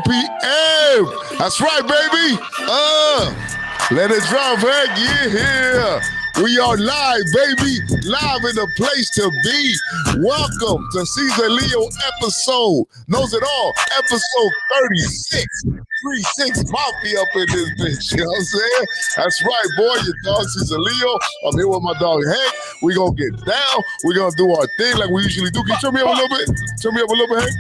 p.m. That's right, baby. Let it drop, Hank. Yeah. We are live, baby. Live in the place to be. Welcome to Czaleo episode Knows It All, episode 36. 36 Mafia up in this bitch. You know what I'm saying? That's right, boy. Your dog Czaleo. I'm here with my dog Hank. We gonna get down. We gonna do our thing like we usually do. Can you turn me up a little bit? Turn me up a little bit, Hank.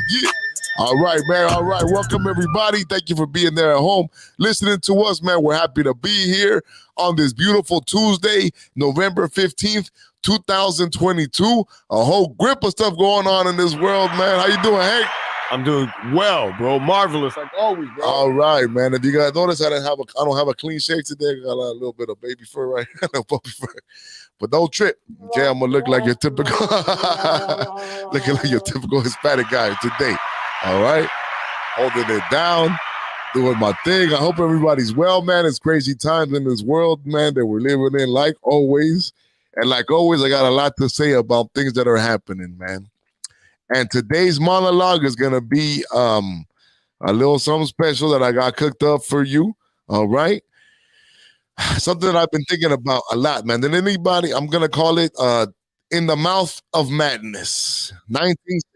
Yeah. All right, man. All right. Welcome, everybody. Thank you for being there at home, listening to us, man. We're happy to be here on this beautiful Tuesday, November 15th, 2022. A whole grip of stuff going on in this world, man. How you doing, Hank? I'm doing well, bro. Marvelous, like always, bro. All right, man. If you guys notice, I don't have a clean shave today. I got a little bit of baby fur right here, no puppy fur. But don't trip. Okay, I'm gonna look like your typical looking like your typical Hispanic guy today. All right. Holding it down, doing my thing. I hope everybody's well, man. It's crazy times in this world, man, that we're living in, like always. And like always, I got a lot to say about things that are happening, man. And today's monologue is gonna be a little something special that I got cooked up for you. All right. Something that I've been thinking about a lot, man. Than anybody, I'm gonna call it In the Mouth of Madness. 1960.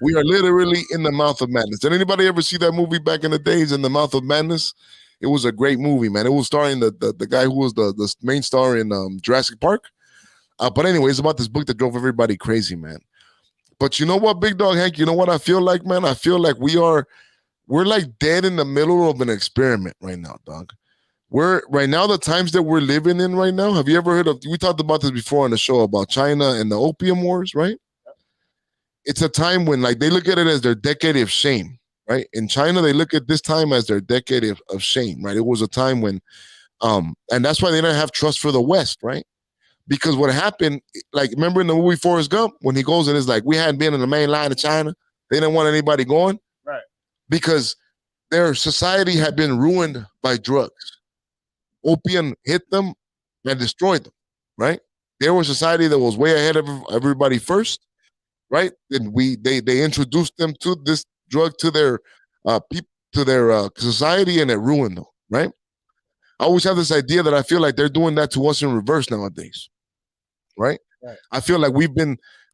We are literally in the mouth of madness. Did anybody ever see that movie back in the days, In the Mouth of Madness? It was a great movie, man. It was starring the guy who was the main star in Jurassic Park. But anyway, it's about this book that drove everybody crazy, man. But you know what, Big Dog Hank? You know what I feel like, man? I feel like we're like dead in the middle of an experiment right now, dog. We're right now, the times that we're living in right now. Have you ever heard of, we talked about this before on the show about China and the opium wars, right? It's a time when like they look at it as their decade of shame, right? In China, they look at this time as their decade of shame, right? It was a time when, and that's why they don't have trust for the West, right? Because what happened, like remember in the movie Forrest Gump, when he goes and is like, we hadn't been in the main line of China. They didn't want anybody going. Right. Because their society had been ruined by drugs. Opium hit them and destroyed them, right? They were a society that was way ahead of everybody first. Right, and they introduced them to this drug to their society, and it ruined them. Right, I always have this idea that I feel like they're doing that to us in reverse nowadays. Right, I feel like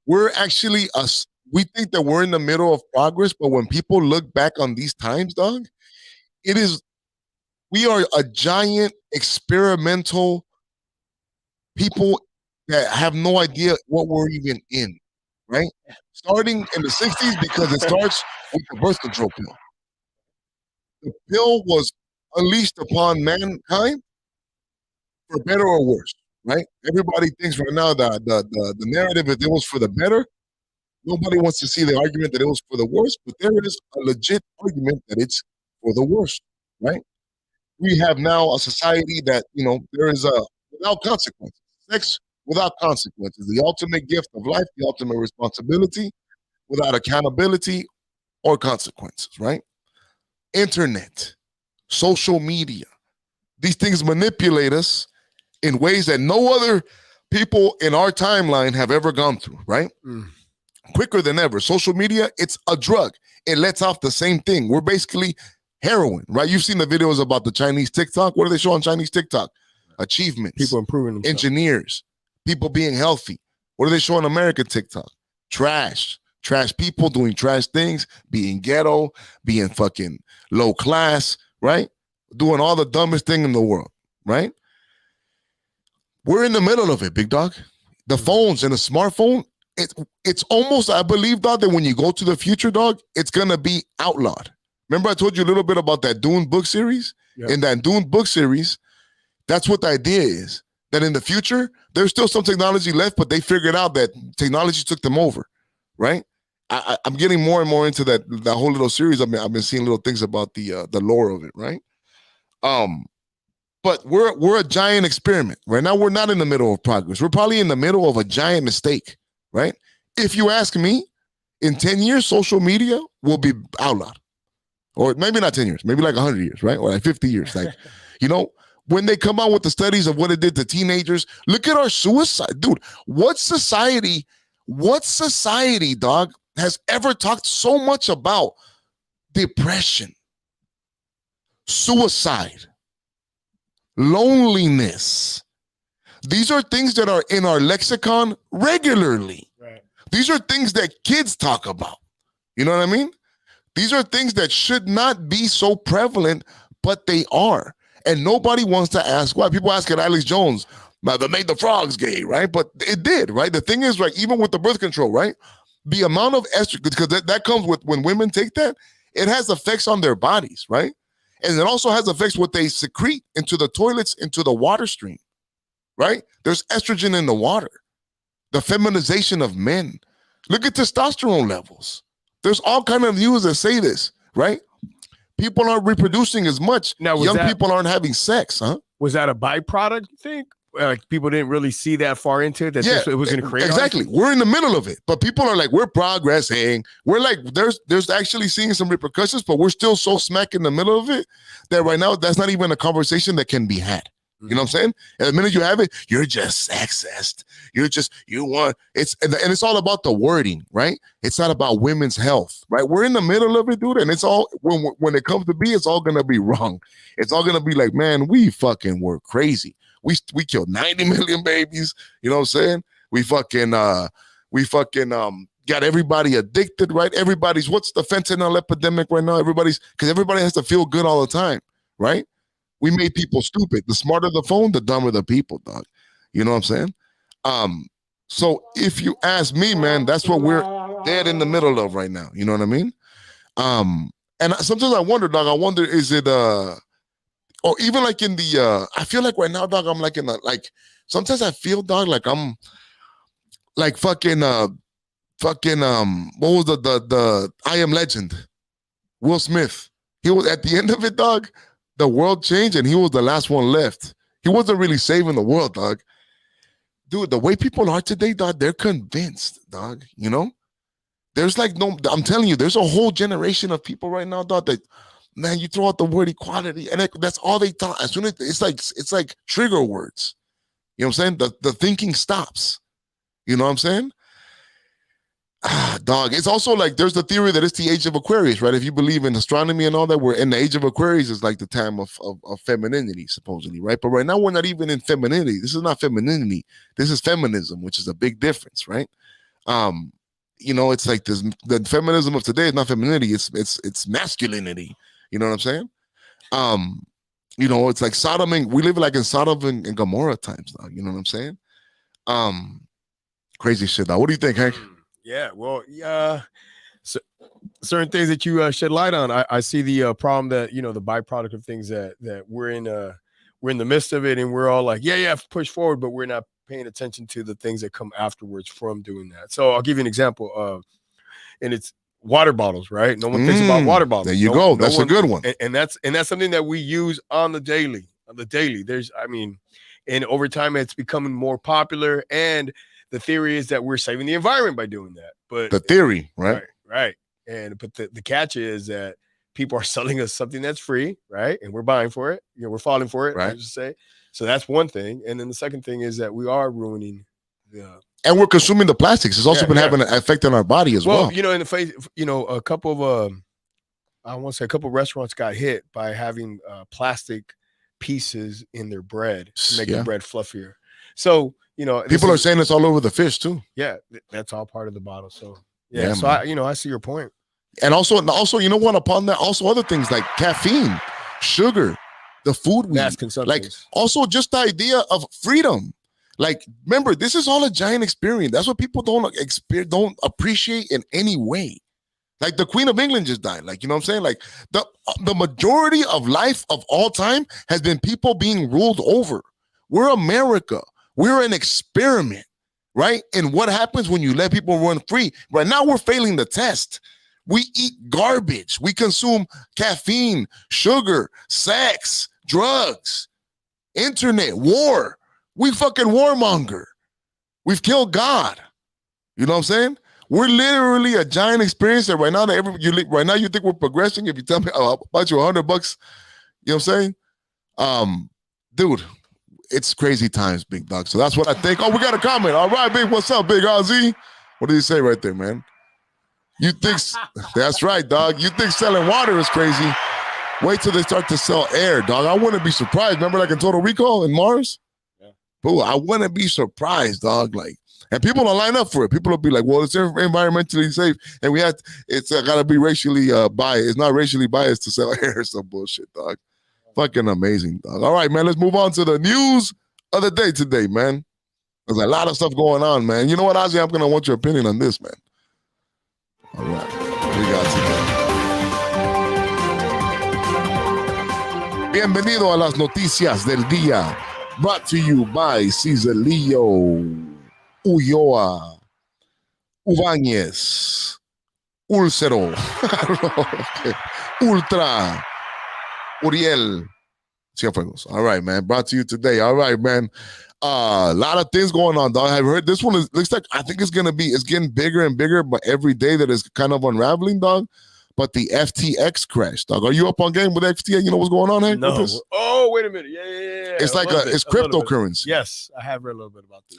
we're actually us. We think that we're in the middle of progress, but when people look back on these times, dog, we are a giant experimental people that have no idea what we're even in. Right? Starting in the 60s because it starts with the birth control pill. The pill was unleashed upon mankind for better or worse, right? Everybody thinks right now that the narrative is it was for the better. Nobody wants to see the argument that it was for the worse, but there is a legit argument that it's for the worst, right? We have now a society that, there is without consequences. Sex without consequences, the ultimate gift of life, the ultimate responsibility, without accountability or consequences, right? Internet, social media, these things manipulate us in ways that no other people in our timeline have ever gone through, right? Quicker than ever. Social media, it's a drug. It lets off the same thing. We're basically heroin, right? You've seen the videos about the Chinese TikTok. What do they show on Chinese TikTok? Achievements. People improving themselves. Engineers. People being healthy. What do they show on American TikTok? Trash people doing trash things, being ghetto, being fucking low class, right? Doing all the dumbest thing in the world, right? We're in the middle of it, Big Dog. The phones and the smartphone, it's almost, I believe, dog, that when you go to the future, dog, it's gonna be outlawed. Remember I told you a little bit about that Dune book series? Yep. In that Dune book series, that's what the idea is. That in the future, there's still some technology left, but they figured out that technology took them over, right? I'm getting more and more into that whole little series. I've been seeing little things about the lore of it, right? But we're a giant experiment. Right now, we're not in the middle of progress. We're probably in the middle of a giant mistake, right? If you ask me, in 10 years, social media will be outlawed. Or maybe not 10 years, maybe like 100 years, right? Or like 50 years. Like, when they come out with the studies of what it did to teenagers, look at our suicide. Dude, what society, dog, has ever talked so much about depression, suicide, loneliness. These are things that are in our lexicon regularly. Right. These are things that kids talk about. You know what I mean? These are things that should not be so prevalent, but they are. And nobody wants to ask why. People ask at Alex Jones, that made the frogs gay, right? But it did, right? The thing is, like, even with the birth control, right? The amount of estrogen, because that comes with when women take that, it has effects on their bodies, right? And it also has effects what they secrete into the toilets, into the water stream, right? There's estrogen in the water, the feminization of men. Look at testosterone levels. There's all kind of news that say this, right? People aren't reproducing as much. Now, young people aren't having sex, huh? Was that a byproduct, you think? Like people didn't really see that far into it, that it was going to create. Exactly. We're in the middle of it, but people are like, we're progressing. We're like, there's actually seeing some repercussions, but we're still so smack in the middle of it that right now that's not even a conversation that can be had. You know what I'm saying? And the minute you have it, you're just sexist. You want it's and it's all about the wording, right? It's not about women's health, right? We're in the middle of it, dude, and it's all when it comes to be, it's all gonna be wrong. It's all gonna be like, man, we fucking were crazy. We killed 90 million babies. You know what I'm saying? We fucking got everybody addicted, right? Everybody's what's the fentanyl epidemic right now? Because everybody has to feel good all the time, right? We made people stupid. The smarter the phone, the dumber the people, dog. You know what I'm saying? So if you ask me, man, that's what we're dead in the middle of right now. You know what I mean? And sometimes I wonder, dog, is it or even like in the I feel like right now, dog, I'm like in the like sometimes I feel, dog, like I'm like fucking what was the I Am Legend? Will Smith. He was at the end of it, dog. The world changed and he was the last one left. He wasn't really saving the world, dog. Dude, the way people are today, dog, they're convinced, dog, you know? There's like I'm telling you, there's a whole generation of people right now, dog, that, man, you throw out the word equality and that's all they thought. As soon as it's like trigger words. You know what I'm saying? The thinking stops. You know what I'm saying? Dog, it's also like there's the theory that it's the age of Aquarius, right? If you believe in astronomy and all that, we're in the age of Aquarius is like the time of femininity, supposedly, right? But right now we're not even in femininity. This is not femininity. This is feminism, which is a big difference, right? You know, it's like this. The feminism of today is not femininity. It's masculinity. You know what I'm saying? You know, it's like Sodom and we live like in Sodom and Gomorrah times, dog. You know what I'm saying? Crazy shit, dog. What do you think, Hank? Yeah, well, so, certain things that you shed light on. I see the problem that, you know, the byproduct of things that we're in the midst of it, and we're all like, yeah, push forward, but we're not paying attention to the things that come afterwards from doing that. So I'll give you an example and it's water bottles, right? No one thinks about water bottles. There you go. That's a good one. And that's something that we use on the daily. There's, I mean, and over time it's becoming more popular, and the theory is that we're saving the environment by doing that. But the theory, right? Right. And but the catch is that people are selling us something that's free, right? And we're buying for it. You know, we're falling for it, right? I just say. So that's one thing. And then the second thing is that we are ruining and we're consuming the plastics. It's also been having an effect on our body as well. You know, in the face, you know, a couple of I want to say a couple of restaurants got hit by having plastic pieces in their bread to make the bread fluffier. So, you know, people are saying it's all over the fish too. Yeah, that's all part of the bottle. So so I see your point. And also, you know what? Upon that, also other things like caffeine, sugar, the food we eat. Like also just the idea of freedom. Like, remember, this is all a giant experience. That's what people don't appreciate in any way. Like the Queen of England just died. Like, you know what I'm saying? Like the majority of life of all time has been people being ruled over. We're America. We're an experiment, right? And what happens when you let people run free? Right now, we're failing the test. We eat garbage. We consume caffeine, sugar, sex, drugs, internet, war. We fucking warmonger. We've killed God. You know what I'm saying? We're literally a giant experience that right now, right now you think we're progressing. If you tell me, I'll buy you $100, you know what I'm saying? Dude, it's crazy times, big dog. So that's what I think. Oh, we got a comment. All right, big. What's up, big RZ? What did he say right there, man? You think that's right, dog. You think selling water is crazy? Wait till they start to sell air, dog. I wouldn't be surprised. Remember, like in Total Recall in Mars? Yeah. Boo, I wouldn't be surprised, dog. Like, and people will line up for it. People will be like, "Well, it's environmentally safe, and it's got to be racially biased. It's not racially biased to sell air or some bullshit, dog." Fucking amazing, dog. All right, man. Let's move on to the news of the day today, man. There's a lot of stuff going on, man. You know what, Ozzy? I'm gonna want your opinion on this, man. All right, we got today. Bienvenido a las noticias del día, brought to you by Czaleo, Ulloa, Ubañez, Ulcero, Ultra, Uriel, Cienfuegos. All right, man. Brought to you today. All right, man. A lot of things going on, dog. I've heard this one looks like I think it's getting bigger and bigger, but every day that is kind of unraveling, dog. But the FTX crash, dog. Are you up on game with FTX? You know what's going on here? No. Oh, wait a minute. Yeah. It's like it's cryptocurrency. Yes, I have read a little bit about this.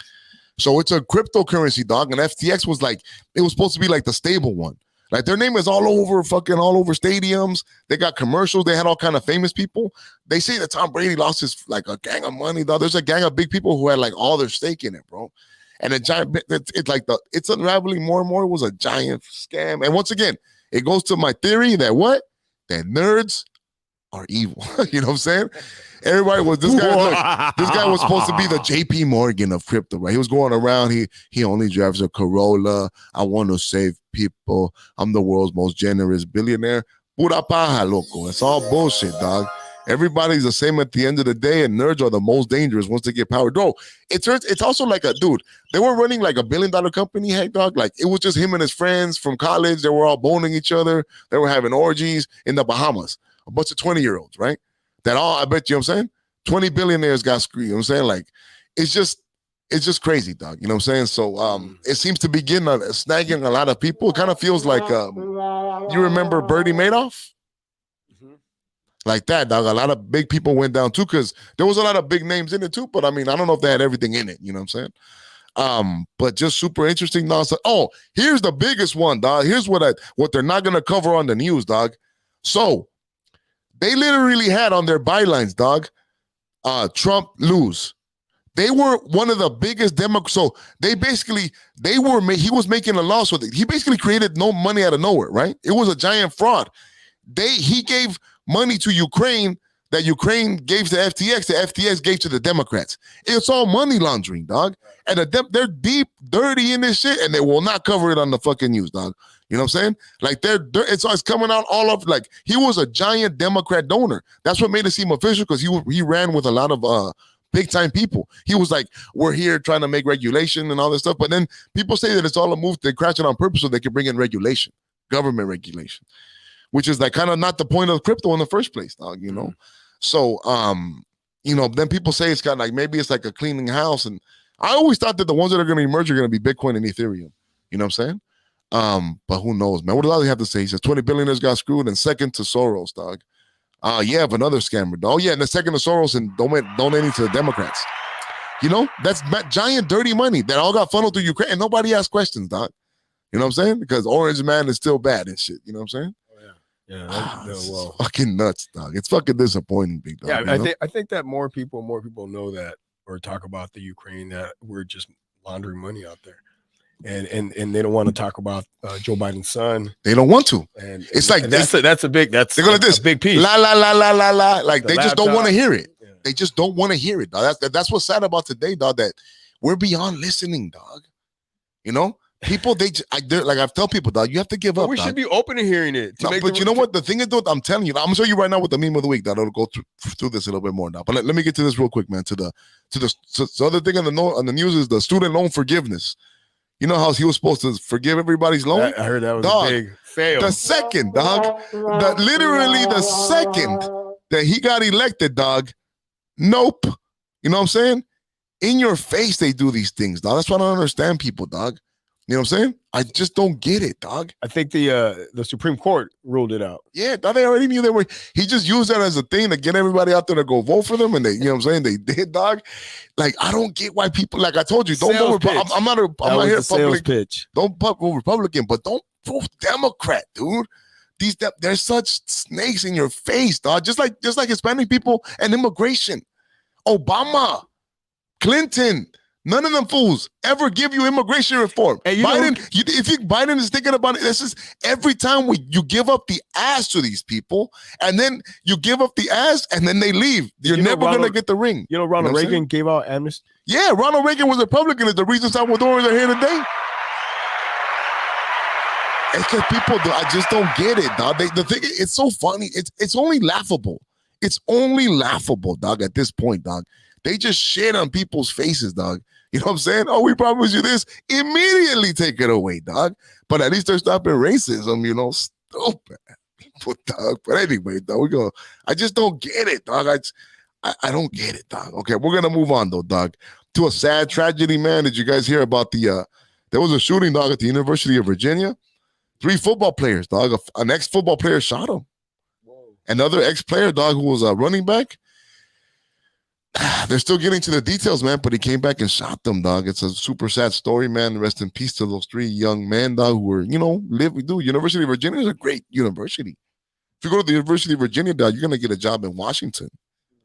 So it's a cryptocurrency, dog. And FTX was like, it was supposed to be like the stable one. Like their name is all over stadiums. They got commercials. They had all kind of famous people. They say that Tom Brady lost his like a gang of money, dog. There's a gang of big people who had like all their stake in it, bro. And a giant, it's unraveling more and more. It was a giant scam. And once again, it goes to my theory that that nerds are evil. You know what I'm saying? Everybody was this guy was supposed to be the JP Morgan of crypto, right? He was going around. He only drives a Corolla. I want to save people. I'm the world's most generous billionaire. Pura paja, loco. It's all bullshit, dog. Everybody's the same at the end of the day, and nerds are the most dangerous once they get power. Bro, it's also like they were running like $1 billion company, hey, dog. Like it was just him and his friends from college. They were all boning each other. They were having orgies in the Bahamas. A bunch of 20-year-olds, right? I bet you know what I'm saying? 20 billionaires got screwed. You know what I'm saying? Like, it's just crazy, dog. You know what I'm saying? So it seems to be snagging a lot of people. It kind of feels like you remember Bernie Madoff? Mm-hmm. Like that, dog. A lot of big people went down too, because there was a lot of big names in it too. But I mean, I don't know if they had everything in it, you know what I'm saying? But just super interesting. Oh, here's the biggest one, dog. Here's what they're not gonna cover on the news, dog. So they literally had on their bylines, dog, Trump lose. They were one of the biggest Democrats. So he was making a law. So he basically created no money out of nowhere, right? It was a giant fraud. He gave money to Ukraine that Ukraine gave to FTX, the FTX gave to the Democrats. It's all money laundering, dog. And they're deep, dirty in this shit, and they will not cover it on the fucking news, dog. You know what I'm saying? Like it's coming out all of like he was a giant Democrat donor. That's what made it seem official, because he ran with a lot of big time people. He was like, we're here trying to make regulation and all this stuff. But then people say that it's all a move. They crash it on purpose so they can bring in regulation, government regulation, which is like kind of not the point of crypto in the first place, dog. You know. So then people say it's kind of like maybe it's like a cleaning house. And I always thought that the ones that are going to emerge are going to be Bitcoin and Ethereum. You know what I'm saying? But who knows, man? What does he have to say? He says 20 billionaires got screwed, and second to Soros, dog. But another scammer, dog. Oh, yeah, and the second to Soros and donating to the Democrats. You know, that's giant dirty money that all got funneled to Ukraine, and nobody asked questions, dog. You know what I'm saying? Because Orange Man is still bad and shit. You know what I'm saying? Well, fucking nuts, dog. It's fucking disappointing, big dog. Yeah, I think that more people know that, or talk about the Ukraine, that we're just laundering money out there. And they don't want to talk about Joe Biden's son. They don't want to. And it's like that's a big piece. La la la la la la. Like they just don't want to hear it. Yeah. They just don't want to hear it, dog. That's what's sad about today, dog. That we're beyond listening, dog. You know, people I've told people, dog, you have to give up. We should be open to hearing it. But you know what? The thing is, dude, I'm telling you, I'm gonna show you right now with the meme of the week. That I'll go through this a little bit more now. But let me get to this real quick, man. To the other thing on the news is the student loan forgiveness. You know how he was supposed to forgive everybody's loan? I heard that was a big fail. The second, dog, literally the second that he got elected, dog, nope. You know what I'm saying? In your face, they do these things, dog. That's why I don't understand people, dog. You know what I'm saying? I just don't get it, dog. I think the Supreme Court ruled it out. Yeah, dog, they already knew they were. He just used that as a thing to get everybody out there to go vote for them, and they, you know what I'm saying? They did, dog. Like, I don't get why people, like I told you, don't vote Republican. I'm not here Republican. Pitch. Don't vote Republican, but don't proof Democrat, dude. They're such snakes in your face, dog. Just like Hispanic people and immigration. Obama, Clinton, none of them fools ever give you immigration reform. Hey, Biden, if you think Biden is thinking about it, this is every time you give up the ass to these people, and then you give up the ass, and then they leave. You're never gonna get the ring. You know, Ronald Reagan gave out amnesty. Yeah, Ronald Reagan was a Republican. Is the reason Salvadorans are here today. It's because people, I just don't get it, dog. The thing, it's so funny. It's only laughable. It's only laughable, dog. At this point, dog, they just shit on people's faces, dog. You know what I'm saying? Oh, we promise you this. Immediately take it away, dog. But at least they're stopping racism. You know, stupid people, dog. But anyway, dog, I just don't get it, dog. I don't get it, dog. Okay, we're gonna move on though, dog, to a sad tragedy, man. Did you guys hear about there was a shooting, dog, at the University of Virginia? 3 football players, dog. An ex-football player shot him. Whoa. Another ex-player, dog, who was a running back. They're still getting to the details, man, but he came back and shot them, dog. It's a super sad story, man. Rest in peace to those 3 young men, dog, who were, University of Virginia is a great university. If you go to the University of Virginia, dog, you're going to get a job in Washington,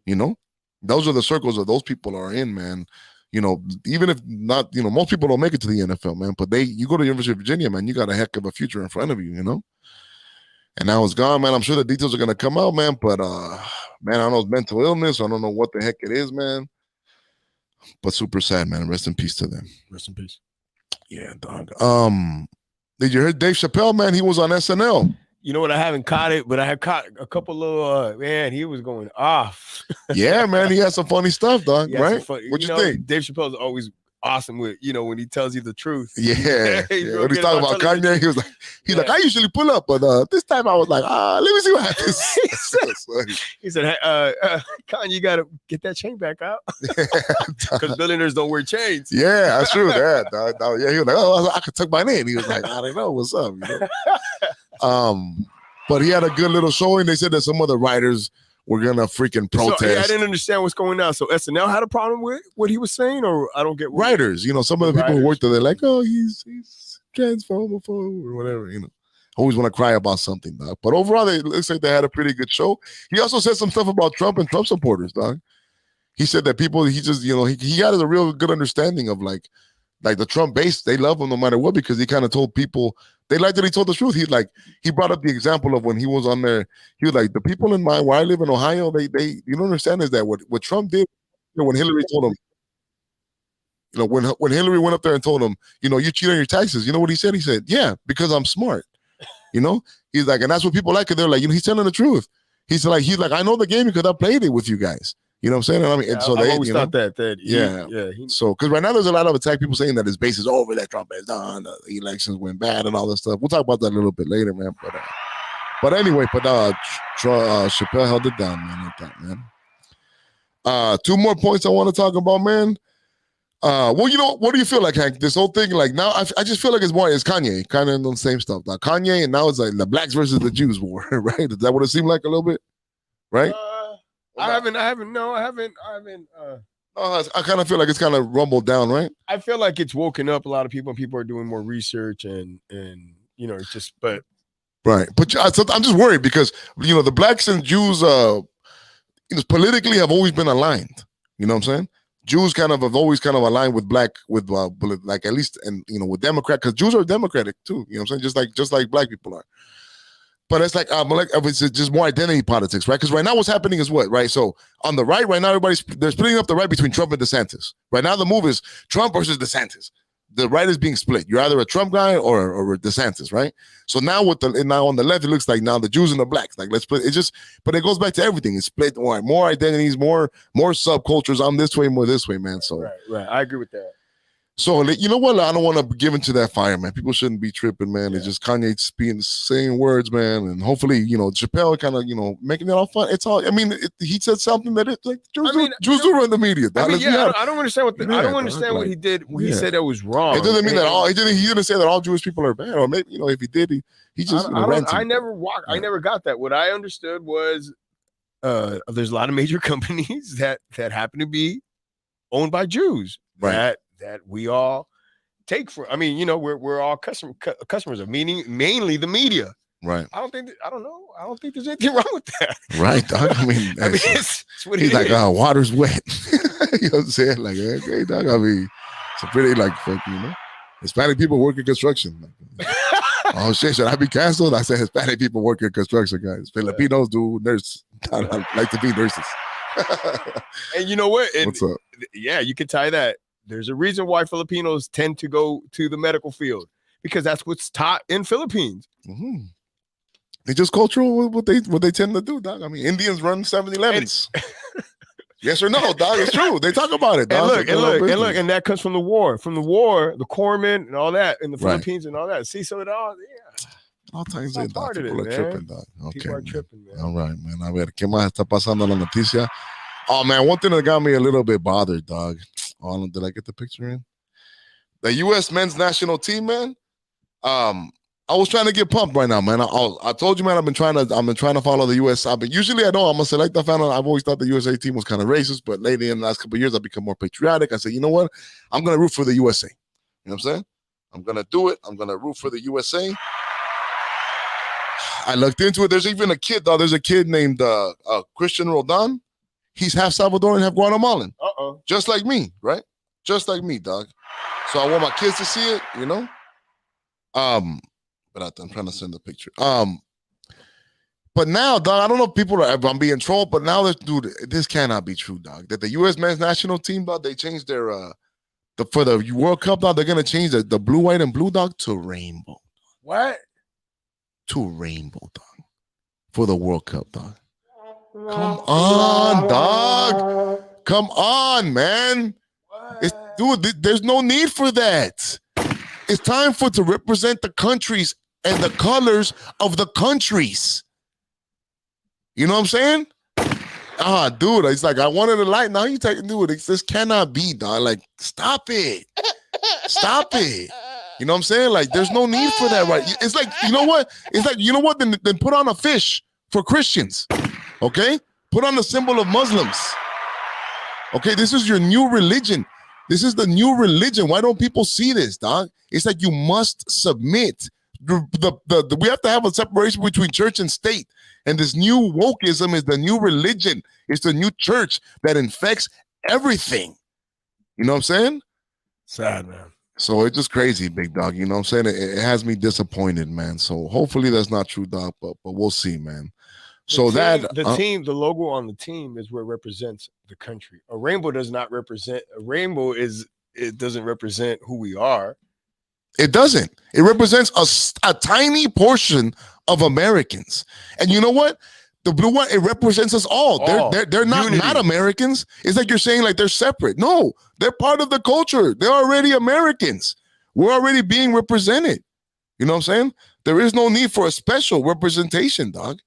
you know? Those are the circles that those people are in, man. You know, even if not, most people don't make it to the NFL, man. But you go to the University of Virginia, man, you got a heck of a future in front of you, you know? And now it's gone, man. I'm sure the details are going to come out, man. But, man, I don't know, it's mental illness. I don't know what the heck it is, man. But super sad, man. Rest in peace to them. Rest in peace. Yeah, dog. Did you hear Dave Chappelle, man? He was on SNL. You know what? I haven't caught it, but I have caught a couple little, man, he was going off. Yeah, man. He had some funny stuff, dog, right? What you think? Dave Chappelle's always awesome with, when he tells you the truth. Yeah. When he's talking about Kanye, he was like, I usually pull up, but this time I was like, let me see what happens. He said, Kanye, you got to get that chain back out. Because billionaires don't wear chains. Yeah, that's true. Yeah, he was like, I could tuck my name. He was like, I don't know what's up. But he had a good little showing. They said that some of the writers were gonna freaking protest. So, I didn't understand what's going on. So SNL had a problem with what he was saying, or I don't get writers. Some of the people who worked there, they're like, oh, he's transphobe or whatever. Always want to cry about something, dog. But overall, it looks like they had a pretty good show. He also said some stuff about Trump and Trump supporters, dog. He said that people, he just, he got a real good understanding of like the Trump base. They love him no matter what, because he kind of told people. They liked that he told the truth. He brought up the example of when he was on there. He was like, the people in where I live in Ohio, they you don't understand is that what Trump did, when Hillary told him, when Hillary went up there and told him, you cheat on your taxes. You know what he said? He said, yeah, because I'm smart. He's like, and that's what people like. They're like, he's telling the truth. He's like, I know the game because I played it with you guys. You know what I'm saying? And and so I always thought that. So, because right now there's a lot of attack people saying that his base is over, that Trump has done, the elections went bad, and all this stuff. We'll talk about that a little bit later, man. But anyway, Chappelle held it down, man. Like that, man. 2 more points I want to talk about, man. Well, what do you feel like, Hank? This whole thing, like now, I just feel like it's Kanye, kind of the same stuff. Like Kanye, and now it's like the blacks versus the Jews war, right? Is that what it seemed like a little bit, right? I haven't. I kind of feel like it's kind of rumbled down, right? I feel like it's woken up a lot of people, and people are doing more research, and it's just, but right. But I'm just worried because the blacks and Jews, politically have always been aligned. You know what I'm saying? Jews have always aligned with like at least, and with Democrat, because Jews are Democratic too. You know what I'm saying? Just like black people are. But it's like it's just more identity politics, right? Because right now what's happening is what, right? So on the right, right now they're splitting up the right between Trump and DeSantis. Right now the move is Trump versus DeSantis. The right is being split. You're either a Trump guy or a DeSantis, right? So now now on the left, it looks like now the Jews and the blacks, like let's split. But it goes back to everything. It's split more identities, more subcultures. I'm this way, more this way, man. So right. I agree with that. So, you know what? I don't want to give into that fire, man. People shouldn't be tripping, man. Yeah. It's just Kanye saying words, man. And hopefully, Chappelle kind of, making it all fun. It's all, he said something that it's like, Jews do run the the media. I don't understand what he did when he said that was wrong. It doesn't mean that he didn't say that all Jewish people are bad. Or maybe, if he did, he just, I never got that. What I understood was there's a lot of major companies that happen to be owned by Jews. Right. That we all take for. I mean, you know, we're all customers of mainly the media. Right. I don't know. I don't think there's anything wrong with that. Right, dog. I mean, it's what he's it like, is. oh, water's wet. You know what I'm saying? Like, okay, dog. I mean, it's a pretty like, you know, Hispanic people work in construction. Oh shit, should I be canceled? I said Hispanic people work in construction, guys. Filipinos do nurse. I like to be nurses. And you know what? And, what's up? Yeah, you can tie that. There's a reason why Filipinos tend to go to the medical field because that's what's taught in Philippines. Mm-hmm. They just cultural what they tend to do, dog. I mean, Indians run 7-Elevens. Yes or no, dog? It's true. They talk about it, dog. And look, and that comes from the war. From the war, the corpsmen and all that in the Philippines and all that. See, so it all, all times they part of people it, are man. tripping, dog. Okay, people are tripping, man. All right, man. A ver, ¿qué más está pasando en la noticia? Oh, man, one thing that got me a little bit bothered, dog. Oh, did I get the picture in? The U.S. men's national team, man. I was trying to get pumped right now, man. I told you, man. I've been trying to follow the U.S. Usually I don't. I'm a Selecta fan. I've always thought the USA team was kind of racist, but lately in the last couple of years, I've become more patriotic. I said, you know what? I'm gonna root for the USA. You know what I'm saying? I'm gonna do it. I'm gonna root for the USA. I looked into it. There's even a kid, though. There's a kid named Christian Roldan. He's half Salvadoran, half Guatemalan. Just like me, right? Just like me, dog. So I want my kids to see it, you know. But I'm trying to send the picture. But now, dog, I don't know if people are. I'm being trolled, but now, dude, this cannot be true, dog. That the U.S. men's national team, dog, they changed their for the World Cup, dog. They're gonna change the blue, white, and blue, dog, to rainbow. What? To rainbow, dog, for the World Cup, dog. Come on, dog. Come on, man. Dude, there's no need for that. It's time to represent the countries and the colors of the countries. You know what I'm saying? Dude, it's like I wanted a light. Now you taking, dude. This cannot be, dog. Like, stop it. Stop it. You know what I'm saying? Like, there's no need for that, right? It's like, you know what? It's like, you know what? Then put on a fish for Christians. Okay? Put on the symbol of Muslims. Okay, this is your new religion. This is the new religion. Why don't people see this, dog? It's like you must submit. We have to have a separation between church and state. And this new wokeism is the new religion. It's the new church that infects everything. You know what I'm saying? Sad, man. So it's just crazy, big dog. You know what I'm saying? It has me disappointed, man. So hopefully that's not true, dog. But we'll see, man. The logo on the team is what represents the country. A rainbow does not represent. It doesn't represent who we are. It doesn't. It represents a tiny portion of Americans. And you know what? The blue one, it represents us all. They're not Americans. It's like you're saying like they're separate. No, they're part of the culture. They're already Americans. We're already being represented. You know what I'm saying? There is no need for a special representation, dog.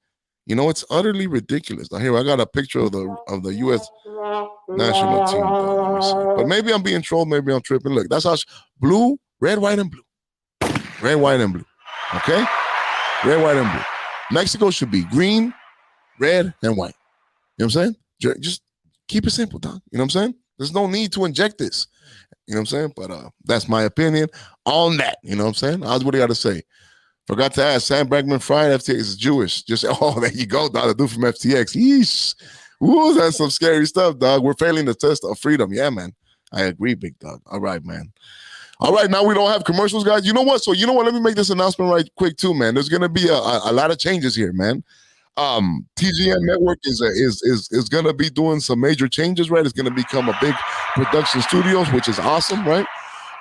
You know, it's utterly ridiculous. Now here, I got a picture of the U.S. national team. Let me see. But maybe I'm being trolled. Maybe I'm tripping. Look, that's how blue, red, white, and blue. Red, white, and blue. Okay? Red, white, and blue. Mexico should be green, red, and white. You know what I'm saying? Just keep it simple, dog. You know what I'm saying? There's no need to inject this. You know what I'm saying? But that's my opinion on that. You know what I'm saying? What do you got to say? Forgot to ask, Sam Bregman-Fried, FTX is Jewish. Just, there you go, dog. The dude from FTX. Yeesh. Ooh, that's some scary stuff, dog. We're failing the test of freedom. Yeah, man. I agree, big dog. All right, man. All right, now we don't have commercials, guys. You know what? So, you know what? Let me make this announcement right quick, too, man. There's going to be a lot of changes here, man. TGN Network is going to be doing some major changes, right? It's going to become a big production studios, which is awesome, right?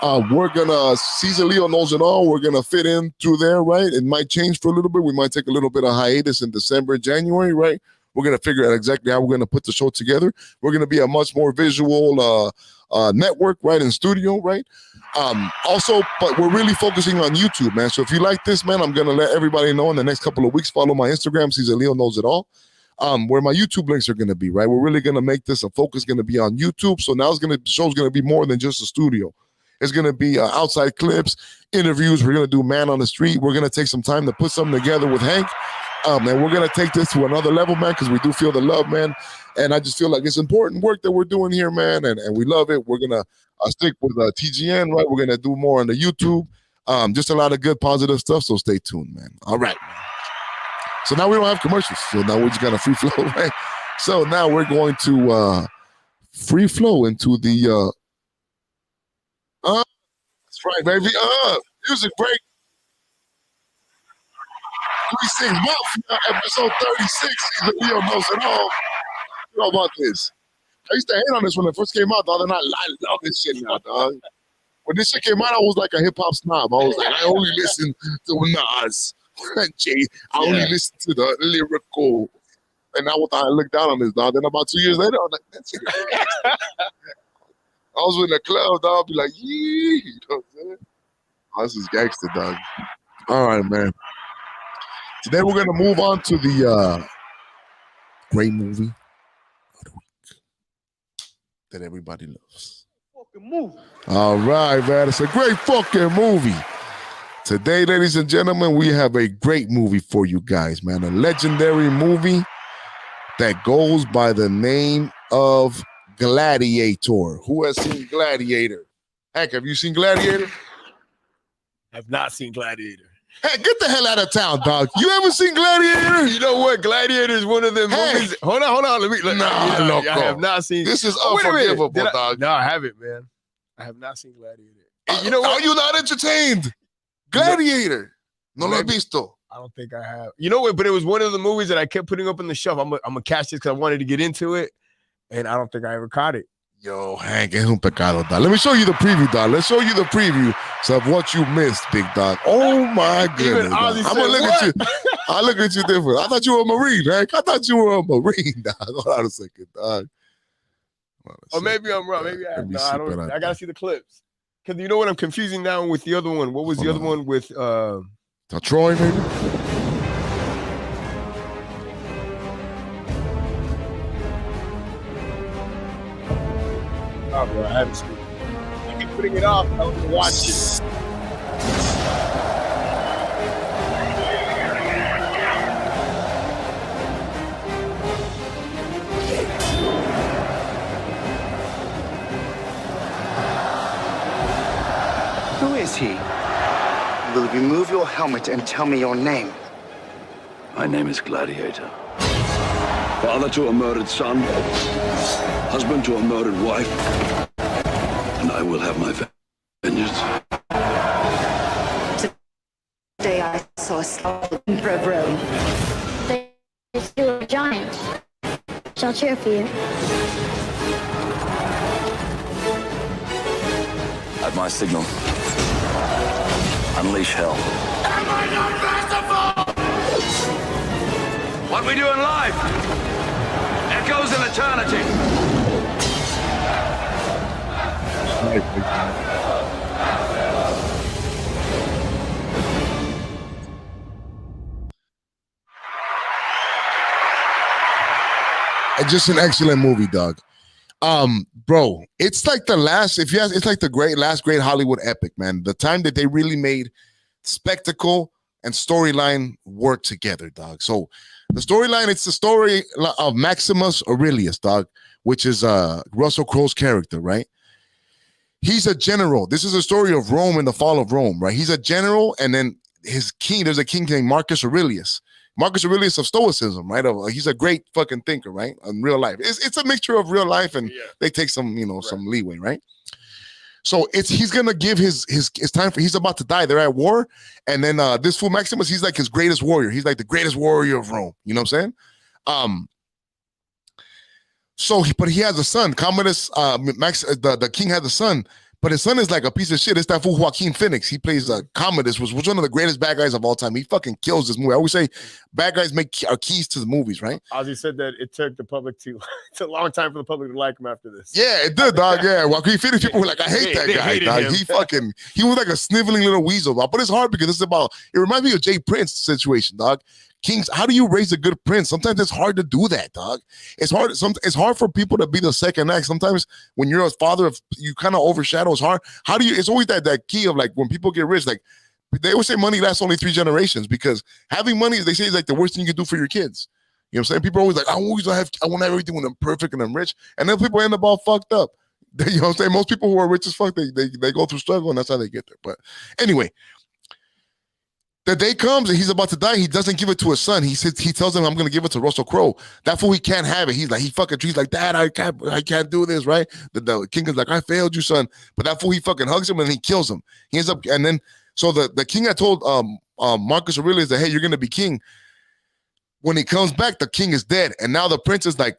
We're gonna Czaleo Knows It All. We're gonna fit in through there, right? It might change for a little bit. We might take a little bit of hiatus in December, January, right? We're gonna figure out exactly how we're gonna put the show together. We're gonna be a much more visual network, right? In studio, right? Also, but we're really focusing on YouTube, man. So if you like this, man, I'm gonna let everybody know in the next couple of weeks. Follow my Instagram, Czaleo Knows It All. Where my YouTube links are gonna be, right? We're really gonna make this a focus. Gonna be on YouTube. So now the show's gonna be more than just a studio. It's going to be outside clips, interviews. We're going to do man on the street. We're going to take some time to put something together with Hank And we're gonna take this to another level, man, because we do feel the love, man. And I just feel like it's important work that we're doing here, man, and we love it. We're gonna stick with TGN, right? We're gonna do more on the YouTube. Just a lot of good, positive stuff. So stay tuned, man. All right. So now we don't have commercials. So now we're just gonna free flow, right? So now we're going to free flow into the. That's right, baby. Music break. 36 Mafia, episode 36. Czaleo Knows It All. You know about this? I used to hate on this when it first came out, dog. And I love this shit now, dog. When this shit came out, I was like a hip hop snob. I was like, I only listen to Nas, Jay. I only listen to the lyrical. And now I look down on this, dog. Then about 2 years later, I'm like, that's it. I was in the club, dog. I'd be like, yee. You know what I'm saying? Oh, this is gangster, dog. All right, man. Today we're going to move on to the great movie of the week that everybody loves. Fucking movie. All right, man. It's a great fucking movie. Today, ladies and gentlemen, we have a great movie for you guys, man. A legendary movie that goes by the name of Gladiator. Who has seen Gladiator? Heck, have you seen Gladiator? I've not seen Gladiator. Hey, get the hell out of town, dog. You haven't seen Gladiator? You know what? Gladiator is one of them movies. Hold on. Let me. Loco. I have not seen. This is wait a minute. unforgivable, dog. No, I haven't, man. I have not seen Gladiator. And you know what? Are you not entertained? Gladiator. No lo he visto. I don't think I have. You know what? But it was one of the movies that I kept putting up on the shelf. I'm gonna catch this because I wanted to get into it, and I don't think I ever caught it. Yo, Hank, es un pecado, dog. Let me show you the preview, dog. Let's show you the preview of what you missed, big dog. Oh my goodness. I'm gonna look at you. I look at you different. I thought you were a Marine, Hank. I thought you were a Marine, dog. Hold on a second, dog. Or maybe I'm wrong. Maybe I have. No, I don't. I gotta see the clips. Because you know what? I'm confusing now with the other one. What was the other one with Troy, maybe? Oh, bro, I haven't seen it. I keep putting it off. I was watch it. Who is he? Will you remove your helmet and tell me your name? My name is Gladiator. Father to a murdered son, husband to a murdered wife, and I will have my vengeance. Today I saw a skull in Rome. They still a giant. Shall cheer for you. At my signal, unleash hell. Am I not merciful? What we do in life echoes in eternity. Just an excellent movie, dog. Bro, it's like the last, if you ask, it's like the last great Hollywood epic, man. The time that they really made spectacle and storyline work together, dog. So the storyline, it's the story of Maximus Aurelius, dog, which is Russell Crowe's character, right? He's a general. This is a story of Rome and the fall of Rome, right? He's a general, and then his king, there's a king named Marcus Aurelius. Marcus Aurelius of Stoicism, right? He's a great fucking thinker, right? In real life. It's a mixture of real life and they take some, some leeway, right? So he's gonna give his time for, he's about to die. They're at war. And then this fool Maximus, he's like his greatest warrior. He's like the greatest warrior of Rome. You know what I'm saying? But he has a son, Commodus, the king has a son, but his son is like a piece of shit. It's that fool Joaquin Phoenix. He plays Commodus, was one of the greatest bad guys of all time. He fucking kills this movie. I always say bad guys are keys to the movies, right? Ozzy said that it took the public it's a long time for the public to like him after this. Yeah, it did, dog. Yeah, Joaquin Phoenix, people were like, I hate that guy, dog. He was like a sniveling little weasel, dog. But it's hard because it reminds me of Jay Prince situation, dog. Kings, how do you raise a good prince? Sometimes it's hard to do that, dog. It's hard for people to be the second act. Sometimes when you're a father, you kind of overshadow. It's hard. It's always that key of like when people get rich, like they always say money lasts only 3 generations because having money, they say, is like the worst thing you can do for your kids. You know what I'm saying? People are always like, I want to have everything when I'm perfect and I'm rich. And then people end up all fucked up. You know what I'm saying? Most people who are rich as fuck, they go through struggle and that's how they get there. But anyway, the day comes and he's about to die. He doesn't give it to his son. He tells him, I'm going to give it to Russell Crowe. That fool, he can't have it. He's like, Dad, I can't do this, right? The king is like, I failed you, son. But that fool, he fucking hugs him and he kills him. He ends up, and then, so the king had told Marcus Aurelius that, hey, you're going to be king. When he comes back, the king is dead. And now the prince is like,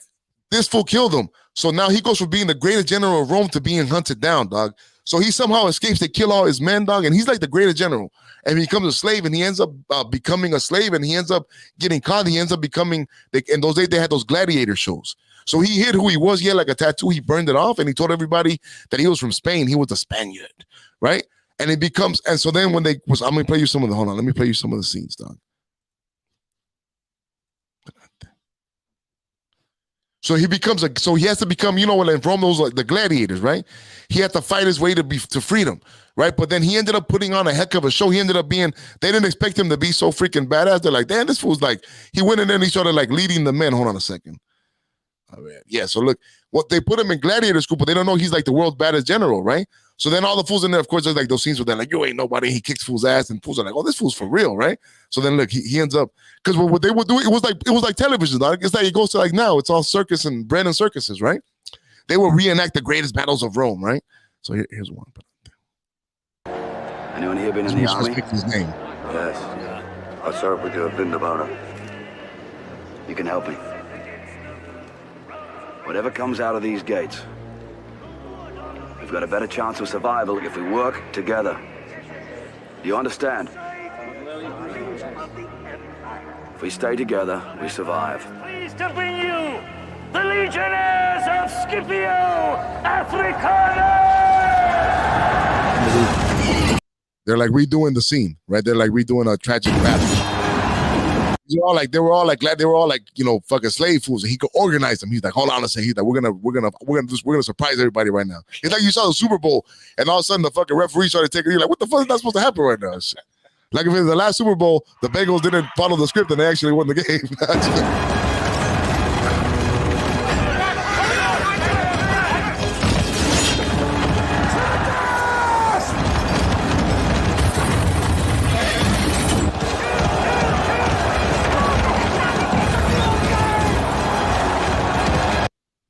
this fool killed him. So now he goes from being the greatest general of Rome to being hunted down, dog. So he somehow escapes. They kill all his men, dog. And he's like the greatest general. And he becomes a slave and he ends up becoming a slave and he ends up getting caught. He ends up becoming, in those days, they had those gladiator shows. So he hid who he was. He had like a tattoo. He burned it off and he told everybody that he was from Spain. He was a Spaniard, right? And it becomes, and so then when I'm going to play you some of the, hold on, let me play you some of the scenes, dog. So he becomes so he has to become, you know, in Rome, those like the gladiators, right? He had to fight his way to freedom, right? But then he ended up putting on a heck of a show. He ended up being, they didn't expect him to be so freaking badass. They're like, damn, this fool's like, he went in there and he started like leading the men. Hold on a second. Oh, man. Yeah, so look, what they put him in gladiator school, but they don't know he's like the world's baddest general, right? So then all the fools in there, of course, there's like those scenes where they're like, you ain't nobody. He kicks fools' ass, and fools are like, oh, this fool's for real, right? So then look, he ends up, because what they would do, it was like television, dog. It's like it goes to like now, it's all circus and bread and circuses, right? They will reenact the greatest battles of Rome, right? So here's one. Anyone here been in the army? Just his name. Yes. I served with you at Vindabona. You can help me. Whatever comes out of these gates, we've got a better chance of survival if we work together. Do you understand? If we stay together, we survive. Pleased to bring you the Legionnaires of Scipio Africana! They're like redoing the scene, right? They're like redoing a tragic battle. They were all like glad, they were all like, you know, fucking slave fools, and he could organize them. He's like, hold on a second. He's like, we're gonna surprise everybody right now. It's like you saw the Super Bowl, and all of a sudden the fucking referee started taking. You're like, what the fuck is not supposed to happen right now? Shit. Like if it was the last Super Bowl, the Bengals didn't follow the script and they actually won the game.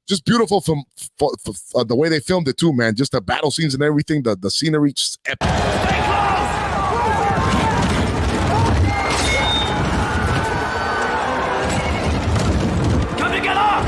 Just beautiful from the way they filmed it too, man. Just the battle scenes and everything, the scenery, just epic. Come to get up!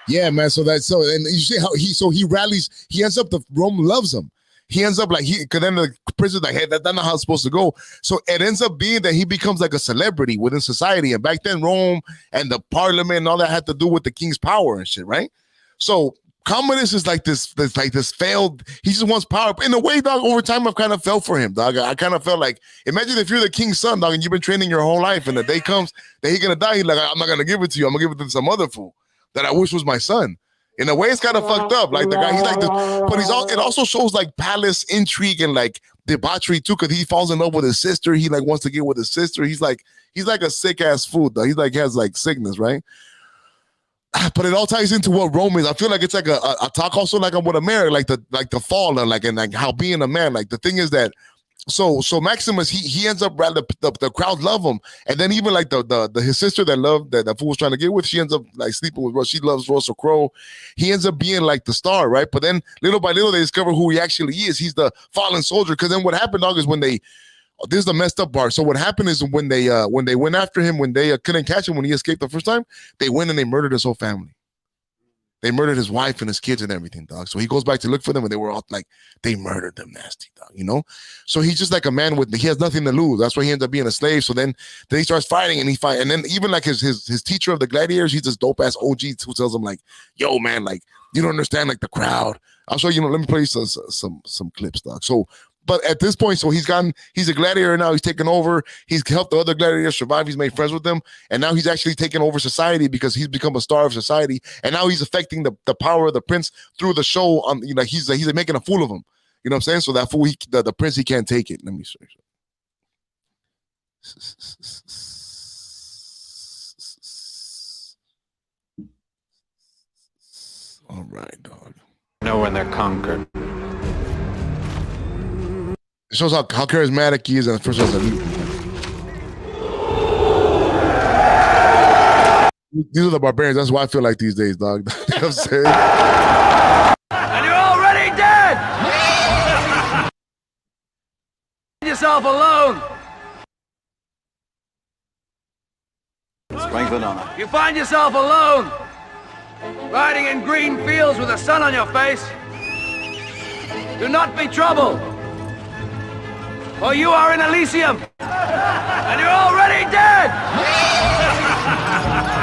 Yeah, man. So and you see how he rallies. He ends up Rome loves him. He ends up like because then the prison's like, hey, that's not how it's supposed to go. So it ends up being that he becomes like a celebrity within society. And back then, Rome and the parliament and all that had to do with the king's power and shit, right? So Commodus is like this failed. He just wants power. In a way, dog. Over time, I've kind of felt for him, dog. I kind of felt like, imagine if you're the king's son, dog, and you've been training your whole life, and the day comes that he's gonna die. He's like, I'm not gonna give it to you. I'm gonna give it to some other fool that I wish was my son. In a way, it's kind of fucked up. Like the guy, he's like this, but it also shows like palace intrigue and like debauchery too, because he falls in love with his sister. He like wants to get with his sister. He's like a sick ass fool though. He's like has like sickness, right? But it all ties into what Rome is. I feel like it's like a talk also like with America, like the fall and like how being a man. Like the thing is that so Maximus he ends up rather the crowd love him, and then even like the his sister that fool was trying to get with, she ends up like sleeping with she loves Russell Crowe. He ends up being like the star, right? But then little by little they discover who he actually is. He's the fallen soldier. Because then what happened, dog, is when this is the messed up part. So what happened is when they went after him, when they couldn't catch him when he escaped the first time, they went and they murdered his whole family. They murdered his wife and his kids and everything, dog. So he goes back to look for them, and they were all like, they murdered them nasty, dog, you know? So he's just like a man he has nothing to lose. That's why he ends up being a slave. So then he starts fighting, and and then even like his teacher of the gladiators, he's this dope ass OG who tells him like, yo, man, like, you don't understand like the crowd. I'll show you, let me play you some clips, dog. So, but at this point, so he's a gladiator now. He's taken over. He's helped the other gladiators survive. He's made friends with them. And now he's actually taken over society because he's become a star of society. And now he's affecting the power of the prince through the show. He's making a fool of him. You know what I'm saying? So that fool, the prince, he can't take it. Let me show you. All right, dog. Know when they're conquered. It shows how charismatic he is, and first of all, these are the barbarians. That's why I feel like these days, dog. You know what I'm saying? And you're already dead! Find yourself alone! Strength and honor. You find yourself alone! Riding in green fields with the sun on your face. Do not be troubled! For you are in Elysium! And you're already dead!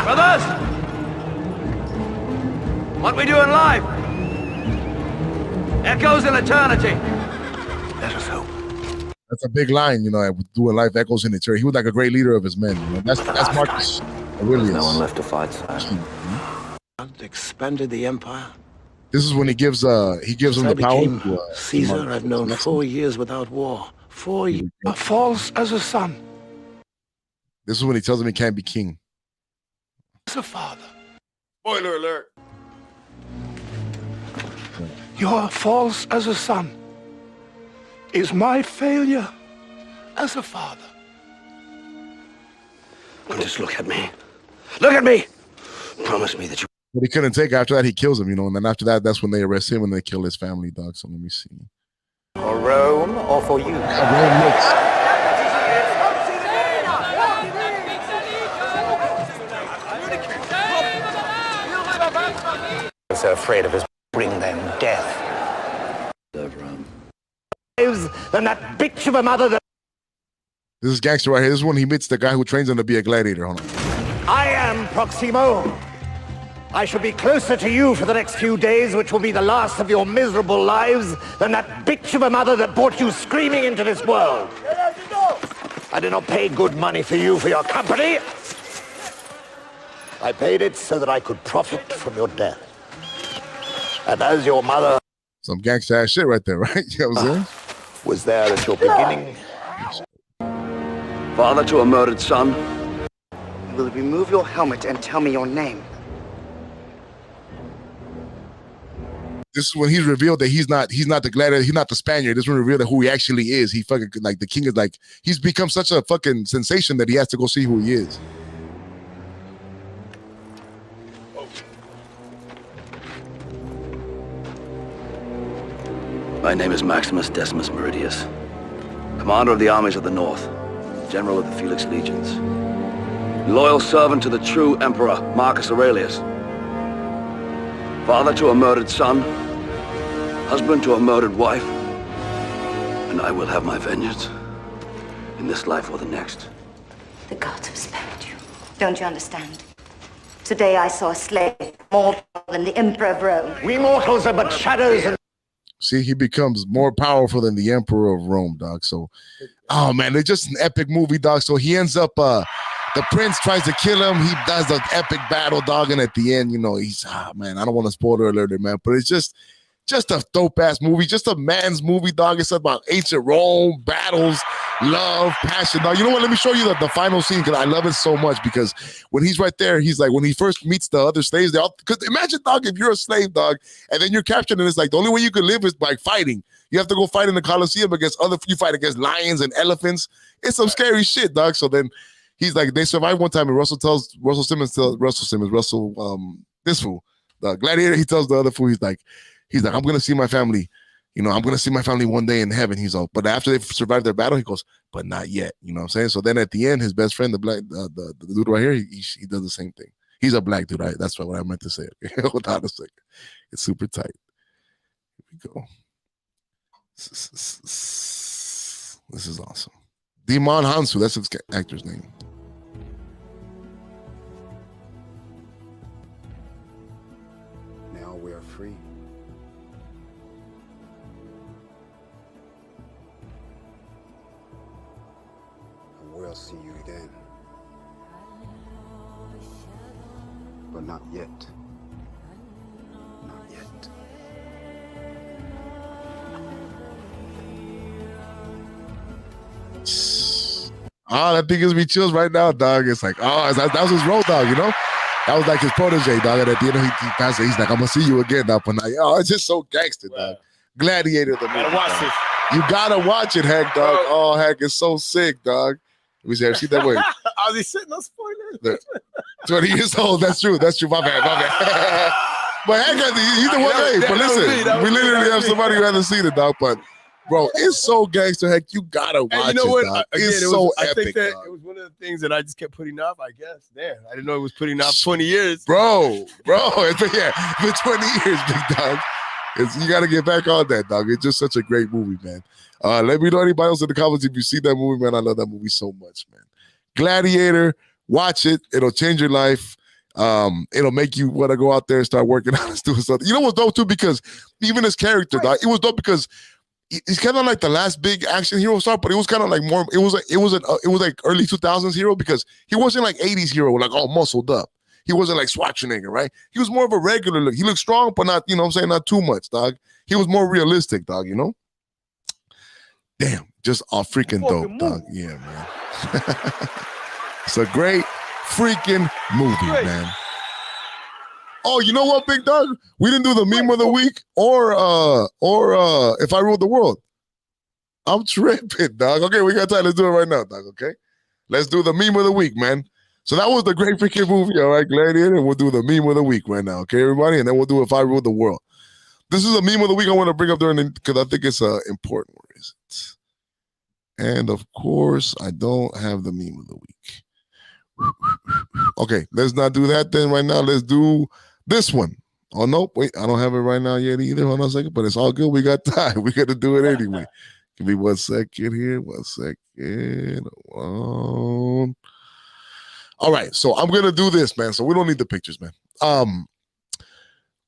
Brothers! What we do in life echoes in eternity. Let us hope. That's a big line, you know. Doing life echoes in eternity. He was like a great leader of his men. You know? That's Marcus Aurelius. No one left to fight, sir. Expanded the empire. This is when he gives them the power. Caesar, I've known 4 years without war. 4 years. False as a son. This is when he tells him he can't be king. As a father. Spoiler alert. You're false as a son. Is my failure as a father. Now just look at me. Look at me! Promise me that you... But he couldn't take it. After that, he kills him, you know. And then after that, that's when they arrest him and they kill his family, dog. So let me see. For Rome or for you? Rome looks. So afraid of us, bring them death. Than that bitch of a mother that... This is gangster right here. This is when he meets the guy who trains him to be a gladiator. Hold on. I am Proximo. I shall be closer to you for the next few days, which will be the last of your miserable lives, than that bitch of a mother that brought you screaming into this world. I did not pay good money for you for your company. I paid it so that I could profit from your death. And as your mother... Some gangster ass shit right there, right? You know what I'm saying? Was there at your beginning. Father to a murdered son. Will you remove your helmet and tell me your name? This is when he's revealed that he's not the gladiator, he's not the Spaniard. This is when revealed that who he actually is. He fucking, like, the king is like, he's become such a fucking sensation that he has to go see who he is. My name is Maximus Decimus Meridius, commander of the armies of the North, general of the Felix Legions, loyal servant to the true emperor Marcus Aurelius, father to a murdered son, husband to a murdered wife, and I will have my vengeance in this life or the next. The gods have spared you. Don't you understand? Today I saw a slave more than the emperor of Rome. We mortals are but shadows and... See, he becomes more powerful than the emperor of Rome, dog. So, oh man, it's just an epic movie, dog. So he ends up the prince tries to kill him. He does the epic battle, dog, and at the end, you know, he's man, I don't want to spoiler alert it, man, but it's just a dope ass movie, just a man's movie, dog. It's about ancient Rome, battles, love, passion, dog. You know what? Let me show you the final scene because I love it so much. Because when he's right there, he's like, when he first meets the other slaves, they all, because imagine, dog, if you're a slave, dog, and then you're captured, and it's like the only way you can live is by fighting. You have to go fight in the Colosseum against you fight against lions and elephants. It's some scary shit, dog. So then he's like, they survive one time, and Russell, this fool, the gladiator, he tells the other fool, he's like, I'm going to see my family. You know, I'm going to see my family one day in heaven. He's all, but after they've survived their battle, he goes, but not yet. You know what I'm saying? So then at the end, his best friend, the dude right here, he does the same thing. He's a black dude. Right? That's what I meant to say. Okay? Hold on a second. It's super tight. Here we go. This is awesome. Demon Hansu, that's his actor's name. Now we are free. And we'll see you then. But not yet. Not yet. Oh, that thing gives me chills right now, dog. It's like, that was his role, dog, you know? That was like his protege, dog. And at the end, he passed it. He's like, I'm going to see you again, dog. But now, it's just so gangster, dog. Gladiator, the movie. Gotta watch dog. it. You gotta watch it, Hank, dog. Oh, Hank, it's so sick, dog. Let me see that way. I was sitting no spoilers. 20 years old. That's true. My bad. But Hank, he's the one. Hey, but listen, we literally have somebody who hasn't seen it, dog. But bro, it's so gangster, Hank. You gotta watch you know what? Dog. Again, it's so epic. I think that dog. it was one of the things that I just kept putting off. I guess. Damn, I didn't know it was putting off 20 years, bro. It's been 20 years, big dog. You got to get back on that, dog. It's just such a great movie, man. Let me know anybody else in the comments if you see that movie, man. I love that movie so much, man. Gladiator, watch it. It'll change your life. It'll make you want to go out there and start working out and doing something. You know what's dope too? Because even his character, dog, it was dope because he's kind of like the last big action hero star, but it was kind of like more. It was like early 2000s hero because he wasn't like 80s hero, like all muscled up. He wasn't like Schwarzenegger, right? He was more of a regular look. He looked strong, but not, you know what I'm saying, not too much, dog. He was more realistic, dog, you know? Damn, just a freaking dope, dog. Yeah, man. It's a great freaking movie, man. Oh, you know what, big dog? We didn't do the meme of the week or If I Ruled the World. I'm tripping, dog. Okay, we got time. Let's do it right now, dog, okay? Let's do the meme of the week, man. So that was the great freaking movie, all right, Gladiator, and we'll do the meme of the week right now, okay, everybody? And then we'll do If I Ruled the World. This is a meme of the week I want to bring up because I think it's important. Where is it? And, of course, I don't have the meme of the week. Okay, let's not do that then right now. Let's do this one. Oh, no, wait, I don't have it right now yet either. Hold on a second, but it's all good. We got time. We got to do it anyway. Give me 1 second here. 1 second. All right, so I'm gonna do this, man. So we don't need the pictures, man.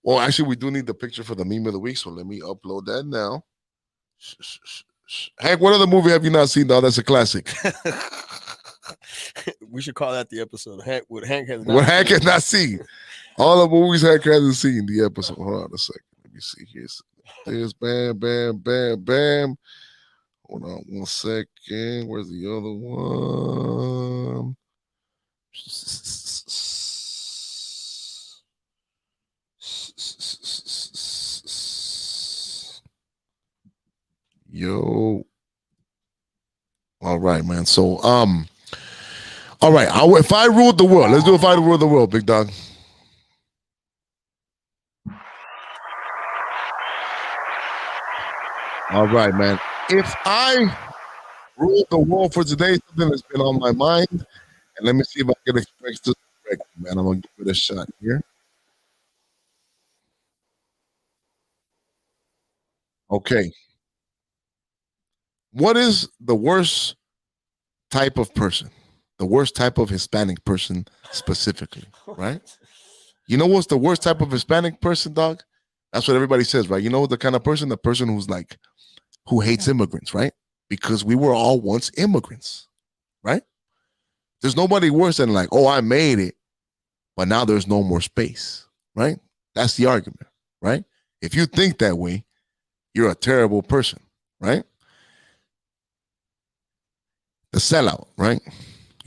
Well, actually, we do need the picture for the meme of the week. So let me upload that now. Hank, what other movie have you not seen, dog? That's a classic. We should call that the episode. What Hank has not seen. All the movies Hank hasn't seen. The episode. Hold on a second. Let me see. Here's bam, bam, bam, bam. Hold on 1 second. Where's the other one? Yo. All right, man. So, all right. If I Ruled the World, let's do If I Ruled the World, big dog. All right, man. If I ruled the world for today, something that's been on my mind, and let me see if I can express this correctly, man. I'm gonna give it a shot here. Okay. What is the worst type of person? The worst type of Hispanic person specifically, right? You know what's the worst type of Hispanic person, dog? That's what everybody says, right? You know the kind of person? The person who's like, who hates immigrants, right? Because we were all once immigrants, right? There's nobody worse than like, oh, I made it, but now there's no more space, right? That's the argument, right? If you think that way, you're a terrible person, right? The sellout, right?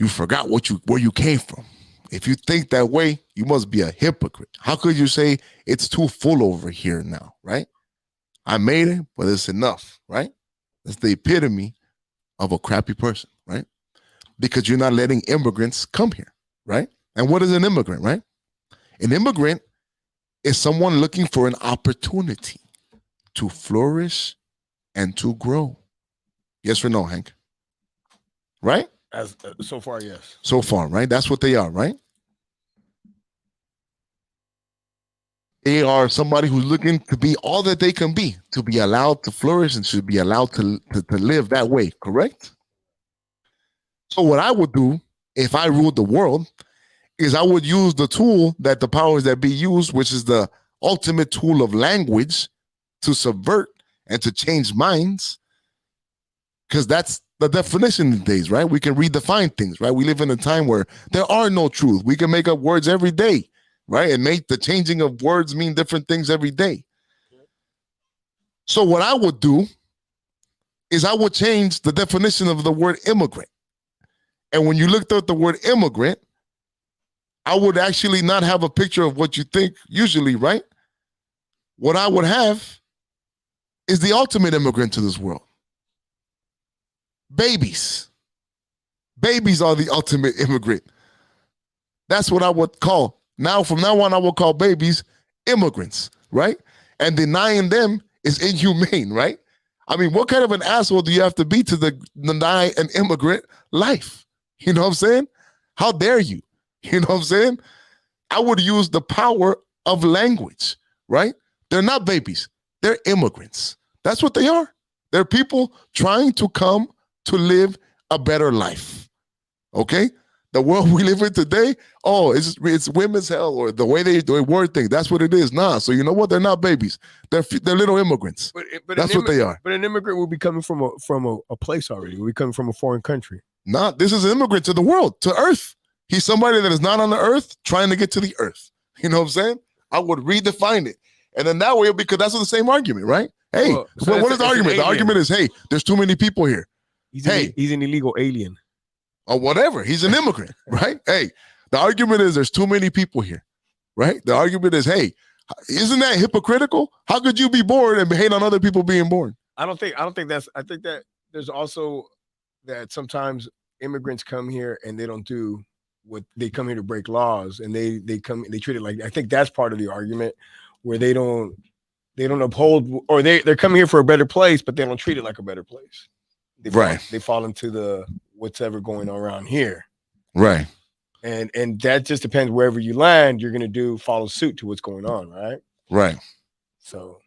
You forgot where you came from. If you think that way, you must be a hypocrite. How could you say it's too full over here now, right? I made it, but it's enough, right? That's the epitome of a crappy person, right? Because you're not letting immigrants come here, right? And what is an immigrant, right? An immigrant is someone looking for an opportunity to flourish and to grow. Yes or no, Hank? Right? As so far, yes. So far, right? That's what they are, right? They are somebody who's looking to be all that they can be, to be allowed to flourish and should be allowed to live that way, correct? So what I would do if I ruled the world is I would use the tool that the powers that be use, which is the ultimate tool of language, to subvert and to change minds, because that's the definition these days, right? We can redefine things, right? We live in a time where there are no truth. We can make up words every day, right? And make the changing of words mean different things every day. So what I would do is I would change the definition of the word immigrant. And when you looked at the word immigrant, I would actually not have a picture of what you think usually, right? What I would have is the ultimate immigrant to this world. Babies. Babies are the ultimate immigrant. That's what I would call. Now, from now on, I will call babies immigrants, right? And denying them is inhumane, right? I mean, what kind of an asshole do you have to be to deny an immigrant life? You know what I'm saying? How dare you? You know what I'm saying? I would use the power of language, right? They're not babies. They're immigrants. That's what they are. They're people trying to come to live a better life, okay? The world we live in today, oh, it's women's hell, or the way they word things. That's what it is. Nah, so you know what? They're not babies. They're little immigrants. But that's what they are. But an immigrant will be coming from a place already. Will be coming from a foreign country. Nah, this is an immigrant to the world, to Earth. He's somebody that is not on the Earth trying to get to the Earth. You know what I'm saying? I would redefine it. And then that way, because that's the same argument, right? Hey, Well, so what is the argument? The argument is, hey, there's too many people here. He's an illegal alien. Or whatever. He's an immigrant, right? Hey, the argument is there's too many people here, right? The argument is, hey, isn't that hypocritical? How could you be born and hate on other people being born? I think that there's also that sometimes immigrants come here and they don't do what they come here to break laws, and they treat it like, I think that's part of the argument, where they don't uphold, or they're coming here for a better place, but they don't treat it like a better place. They fall into the what's ever going on around here. Right. And that just depends wherever you land, you're gonna follow suit to what's going on, right? Right. So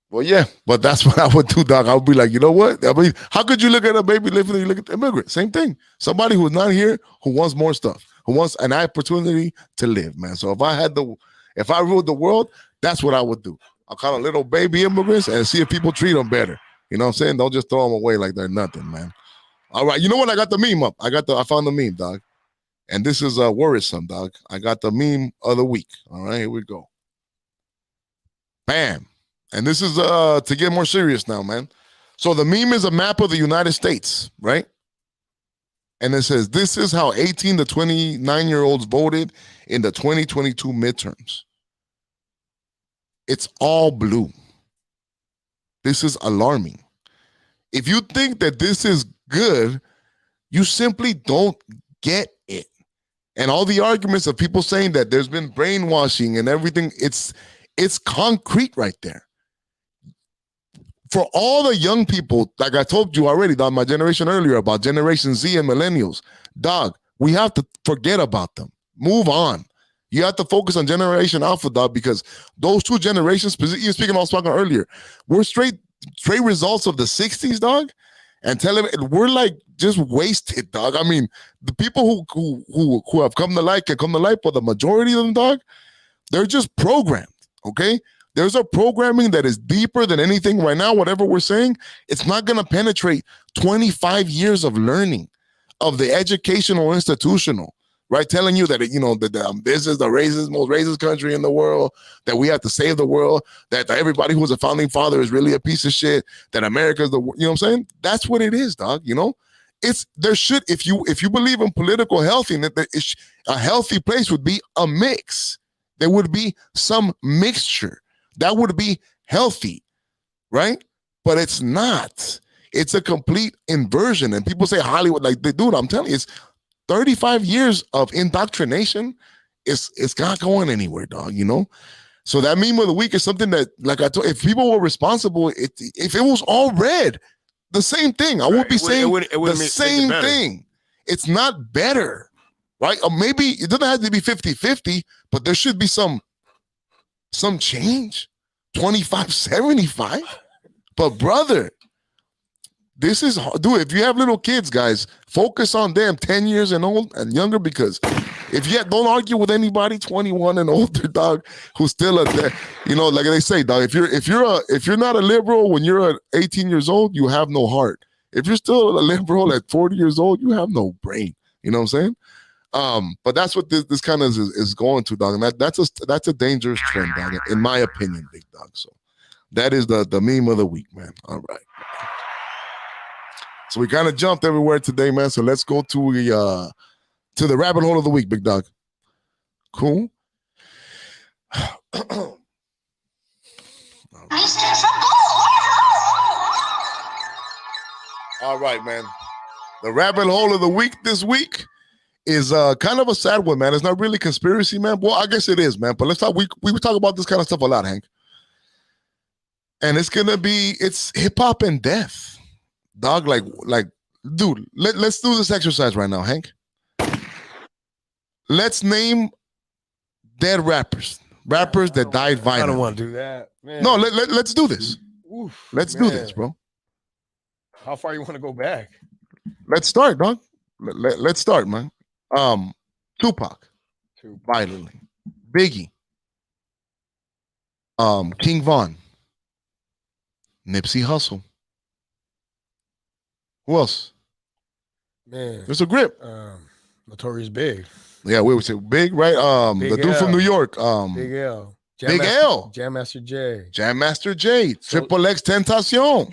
well, yeah, but that's what I would do, dog. I would be like, you know what? I mean, how could you look at a baby living and you look at the immigrant? Same thing. Somebody who's not here, who wants more stuff, who wants an opportunity to live, man. So if I ruled the world, that's what I would do. I'll call a little baby immigrants and see if people treat them better. You know what I'm saying? Don't just throw them away like they're nothing, man. All right. You know what? I got the meme up. I found the meme, dog. And this is worrisome, dog. I got the meme of the week. All right, here we go. Bam. And this is to get more serious now, man. So the meme is a map of the United States, right? And it says, this is how 18 to 29-year-olds voted in the 2022 midterms. It's all blue. This is alarming. If you think that this is good, you simply don't get it. And all the arguments of people saying that there's been brainwashing and everything, it's concrete right there. For all the young people, like I told you already, dog, my generation earlier, about Generation Z and millennials, dog, we have to forget about them. Move on. You have to focus on Generation Alpha, dog, because those two generations, even speaking I was talking earlier, we're straight results of the 60s, dog. And tell him we're like just wasted, dog. I mean, the people who have come to light can come to light, but the majority of them, dog, they're just programmed, okay? There's a programming that is deeper than anything right now. Whatever we're saying, it's not going to penetrate 25 years of learning, of the educational institutional, right? Telling you that, that this is the most racist country in the world, that we have to save the world, that everybody who's a founding father is really a piece of shit, that America's the, you know what I'm saying? That's what it is, dog, if you believe in political healthiness, a healthy place would be a mix. There would be some mixture. That would be healthy, right? But it's not. It's a complete inversion. And people say Hollywood, like, dude, I'm telling you, it's 35 years of indoctrination. It's not going anywhere, dog, So that meme of the week is something that, like I told, if people were responsible, if it was all red, the same thing. I would be saying the same thing. It's not better, right? Or maybe it doesn't have to be 50-50, but there should be some change. 25-75. But brother, this is, dude, if you have little kids, guys, focus on them 10 years and old and younger, because if you don't argue with anybody 21 and older, dog, who's still like they say, dog, if you're not a liberal when you're 18 years old, you have no heart. If you're still a liberal at 40 years old, you have no brain. You know what I'm saying? But that's what this kind of is going to, dog. And that's a dangerous trend, dog, in my opinion, big dog. So that is the meme of the week, man. All right. So we kind of jumped everywhere today, man. So let's go to the rabbit hole of the week, big dog. Cool. All right, man. The rabbit hole of the week this week is kind of a sad one, man. It's not really conspiracy, man. Well, I guess it is, man. But let's talk. We talk about this kind of stuff a lot, Hank. And it's hip hop and death. Dog, like, dude, let's do this exercise right now, Hank. Let's name dead rappers that died violently. I don't want to do that, man. No, let's do this. Oof, let's do this, bro. How far you want to go back? Let's start, dog. Let's start, man. Tupac, violently. Biggie, King Von, Nipsey Hussle. Who else? Man, there's a grip. Notorious Big. Yeah, we would say Big, right? The dude from New York. Big L. Big L. Jam Master J. Triple X Tentacion.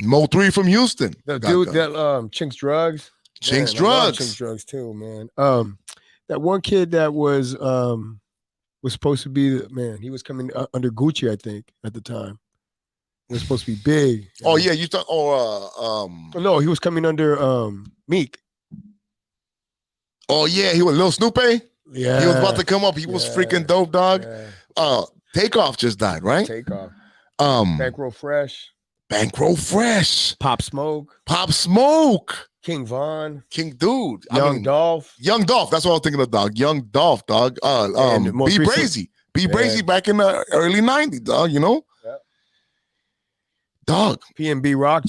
Mo 3 from Houston. The dude that Chinks Drugs. Chinks Drugs. Chinks Drugs too, man. That one kid that was supposed to be he was coming under Gucci, I think, at the time. He was supposed to be big. Oh yeah, you thought no, he was coming under Meek. Oh yeah, he was Lil Snoopy. Yeah. He was about to come up. He was freaking dope, dog. Yeah. Takeoff just died, right? Takeoff. Bankroll Fresh. Pop Smoke. King Von. Dude. Young Dolph. That's what I was thinking of, dog. Young Dolph, dog. B Brazy. Brazy back in the early 90s, dog, Yeah. Dog. PNB Rock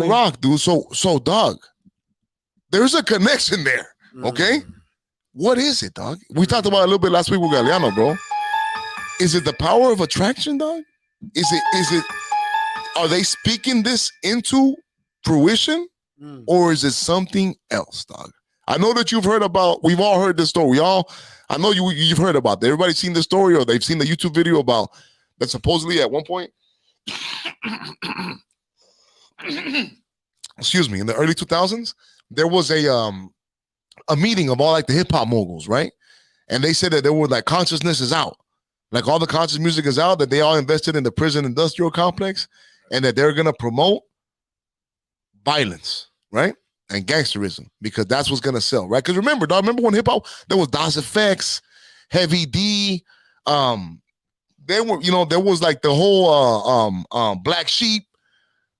Rock, dude. So dog, there's a connection there. Okay? What is it, dog? We talked about it a little bit last week with Galeano, bro. Is it the power of attraction, dog? Is it are they speaking this into fruition? Or is it something else, dog? I know that we've all heard this story. I know you've heard about it. Everybody's seen the story, or they've seen the YouTube video about that supposedly at one point, excuse me, in the early 2000s, there was a meeting of all like the hip hop moguls, right? And they said that there were like consciousness is out. Like all the conscious music is out, that they all invested in the prison industrial complex, and that they're gonna promote violence, right? And gangsterism, because that's what's gonna sell, right? Because remember when hip hop, there was Das FX, Heavy D, there was like the whole Black Sheep,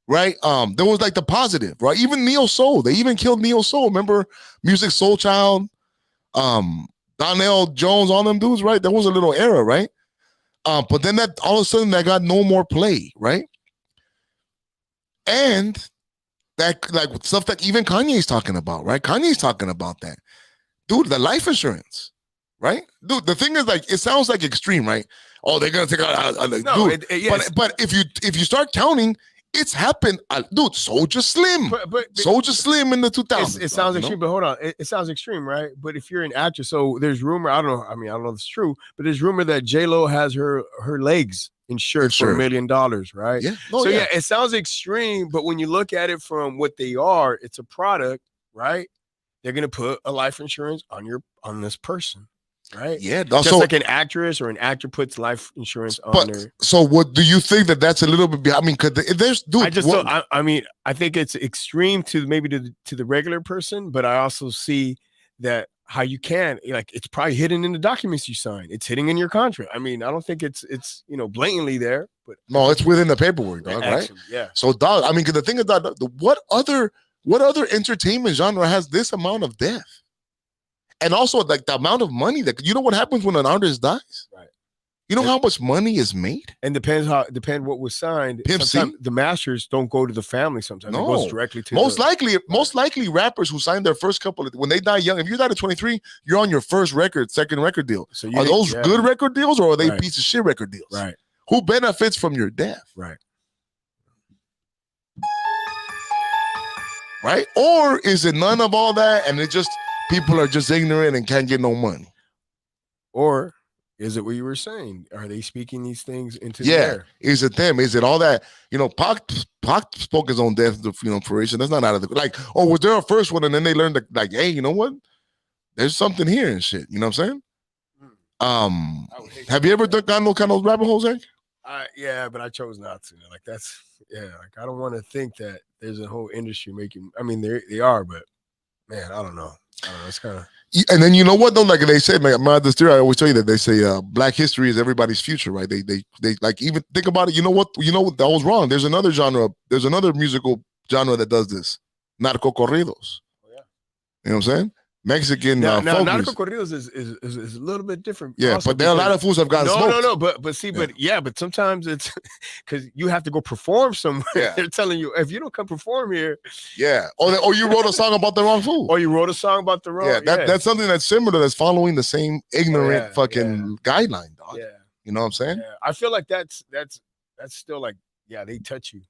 right? There was like the positive, right? Even Neo Soul, they even killed Neo Soul. Remember Music Soul Child, Donnell Jones, all them dudes, right? There was a little era, right? But then that all of a sudden that got no more play, right? And that like stuff that even Kanye's talking about, right? Kanye's talking about that. Dude, the life insurance, right? Dude, the thing is, like, it sounds like extreme, right? Oh, they're gonna take out no, dude. But if you start counting, It's happened, dude. Soldier Slim, Soldier Slim in the 2000s. It sounds extreme, but hold on. It sounds extreme, right? But if you're an actress, so there's rumor. I don't know. I mean, I don't know if it's true, but there's rumor that J-Lo has her legs insured for $1 million, right? Yeah. Yeah, it sounds extreme, but when you look at it from what they are, it's a product, right? They're gonna put a life insurance on this person. Right. Yeah. Just like an actress or an actor puts life insurance on her. So what do you think that's a little bit? I mean, because there's dude. I mean, I think it's extreme to maybe to the regular person, but I also see that how you can, like, it's probably hidden in the documents you sign. It's hidden in your contract. I mean, I don't think it's blatantly there, but no, it's within the paperwork, dog. Right? Yeah. So, dog. I mean, because the thing is that what other entertainment genre has this amount of death? And also, like, the amount of money that, you know what happens when an artist dies? Right. You know how much money is made? And depend what was signed. Pimp Sometimes C? the masters don't go to the family sometimes. No. It goes directly to most likely rappers who signed their first couple when they die young, if you died at 23, you're on your first second record deal. So are those good record deals, or are they piece of shit record deals? Right. Who benefits from your death? Right. Right? Or is it none of all that and it just people are just ignorant and can't get no money? Or is it what you were saying? Are they speaking these things into the air? Is it them? Is it all that? Pac spoke his own death, fruition. That's not out of the, like, oh, was there a first one and then they learned that, like, hey, you know what? There's something here and shit. You know what I'm saying? Have you ever gone those kind of rabbit holes, Hank? Yeah, but I chose not to. Like, like, I don't want to think that there's a whole industry making. I mean, they are, but man, I don't know. It's kind of. And then you know what though, like they say, this theory, I always tell you that they say Black history is everybody's future, right? They like, even think about it. You know what? That was wrong. There's another genre. There's another musical genre that does this. Narco corridos. Oh, yeah. You know what I'm saying? Mexican now folk narco music. corridos is a little bit different. Yeah, but there are a lot of fools have gotten smoked. No, but sometimes it's because you have to go perform somewhere. Yeah. They're telling you, if you don't come perform here, yeah, or you wrote a song about the wrong fool, or you wrote a song about the wrong. Yeah, that's something that's similar. That's following the same ignorant fucking guideline, dog. Yeah, you know what I'm saying? Yeah. I feel like that's still like, yeah, they touch you.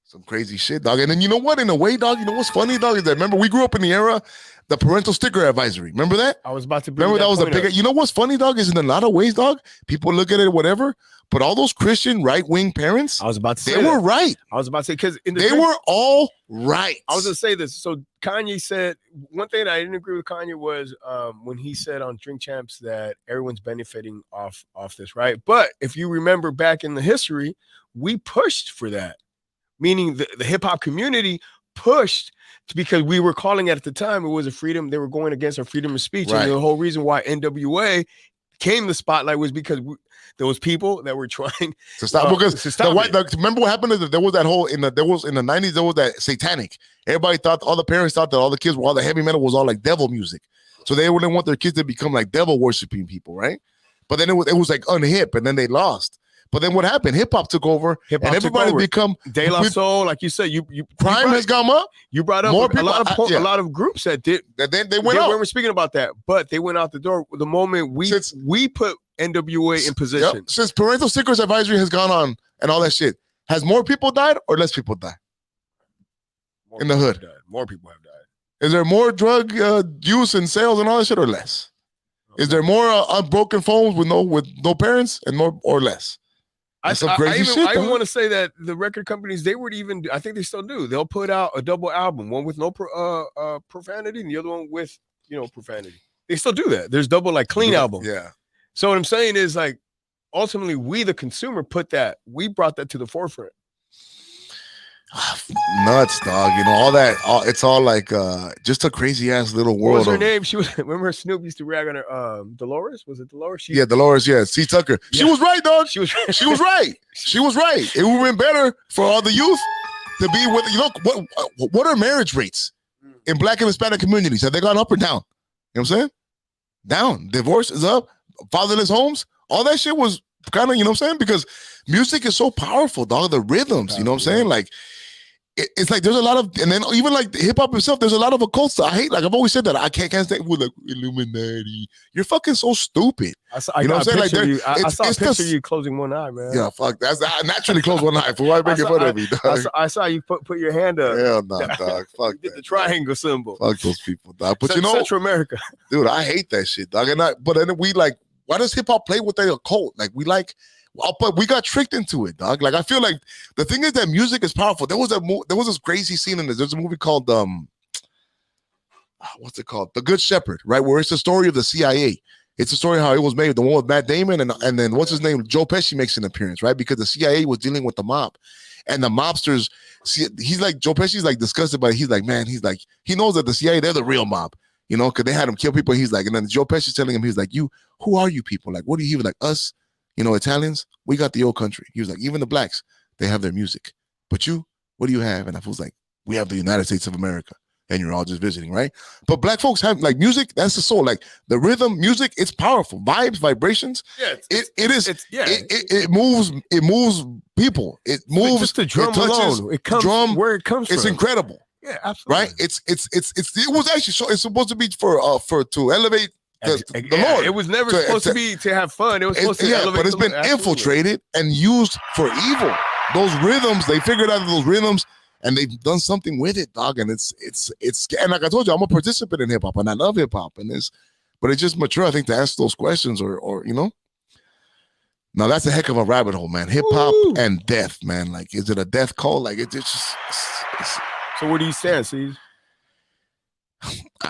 Some crazy shit, dog. And then you know what? In a way, dog, you know what's funny, dog, is that, remember, we grew up in the era, the parental sticker advisory. Remember that? I was about to bring remember that was a big. You know what's funny, dog, is in a lot of ways, dog, people look at it whatever, but all those Christian right-wing parents, I was about to say they were right. I was about to say, because they were all right. I was gonna say this. So Kanye said one thing that I didn't agree with Kanye was when he said on Drink Champs that everyone's benefiting off this, right? But if you remember back in the history, we pushed for that. Meaning the hip hop community pushed because we were calling it at the time, it was a freedom. They were going against our freedom of speech. Right. And the whole reason why NWA came the spotlight was because there was people that were trying to stop. Because remember what happened is there was that whole in the 90s, there was that satanic. Everybody thought, all the parents thought that all the kids were, all the heavy metal was all like devil music. So they wouldn't want their kids to become like devil worshiping people, right? But then it was like unhip, and then they lost. But then what happened? Hip hop took over, and everybody become De La Soul, like you said. Crime has gone up. You brought up more a lot of groups that did. They went out. We were speaking about that, but they went out the door the moment we put NWA in position. Yep, since parental stickers advisory has gone on and all that shit, has more people died or less people died in the hood? More people have died. Is there more drug use and sales and all that shit, or less? Is there more unbroken phones with no parents and more or less? I even want to say that the record companies, they would even, I think they still do. They'll put out a double album, one with no profanity and the other one with, profanity. They still do that. There's double, like, clean album. Yeah. So what I'm saying is, like, ultimately we, the consumer, we brought that to the forefront. Nuts, dog. All that. It's all like just a crazy ass little world. What was her name? She was. Remember, Snoop used to rag on her. Dolores, was it Dolores? Yeah, Dolores. Yeah, C. Tucker. Yeah. She was right, dog. She was right. She was right. It would have been better for all the youth to be with. What are marriage rates in Black and Hispanic communities? Have they gone up or down? You know what I'm saying? Down. Divorce is up. Fatherless homes. All that shit was kind of, you know what I'm saying? Because music is so powerful, dog. The rhythms. You know what I'm saying? Like, it's like there's a lot of, and then even like hip hop itself, there's a lot of occult stuff. I hate, like I've always said that I can't stand with like Illuminati. You're fucking so stupid. You know what I'm saying? Like I saw a picture of you closing one eye, man. Yeah, fuck. I naturally close one eye. For why making fun of me? Dog? I saw you put your hand up. Hell no, dog. Fuck that. The triangle symbol. Fuck those people, dog. But Central America, dude, I hate that shit, dog. But then we like, why does hip hop play with the occult? Like we like. But we got tricked into it, dog. Like I feel like the thing is that music is powerful. There was this crazy scene in this. There's a movie called what's it called? The Good Shepherd, right? Where it's the story of the CIA. It's a story how it was made. The one with Matt Damon and then what's his name? Joe Pesci makes an appearance, right? Because the CIA was dealing with the mob, and the mobsters. He's like Joe Pesci's like disgusted by it. He's like, man, he's like he knows that the CIA they're the real mob, you know, because they had him kill people. He's like, and then Joe Pesci's telling him, he's like, who are you people? Like, what are you? He was like, us. You know, Italians, we got the old country. He was like, even the blacks, they have their music. But you, what do you have? And I was like, we have the United States of America. And you're all just visiting, right? But black folks have like music, that's the soul. Like the rhythm, music, it's powerful. Vibes, vibrations. Yeah, it moves people. It moves just the drum it touches, alone. It comes where it comes from. It's incredible. Yeah, absolutely. Right? It was actually it's supposed to be to elevate the Lord. It was never supposed to be to have fun. It was supposed to elevate. But it's been infiltrated and used for evil. Those rhythms, they figured out those rhythms and they've done something with it, dog. And it's and like I told you, I'm a participant in hip hop and I love hip hop but it's just mature, I think, to ask those questions or you know. Now that's a heck of a rabbit hole, man. Hip hop and death, man. Like, is it a death cult? Like it's just. So where do you stand, C's?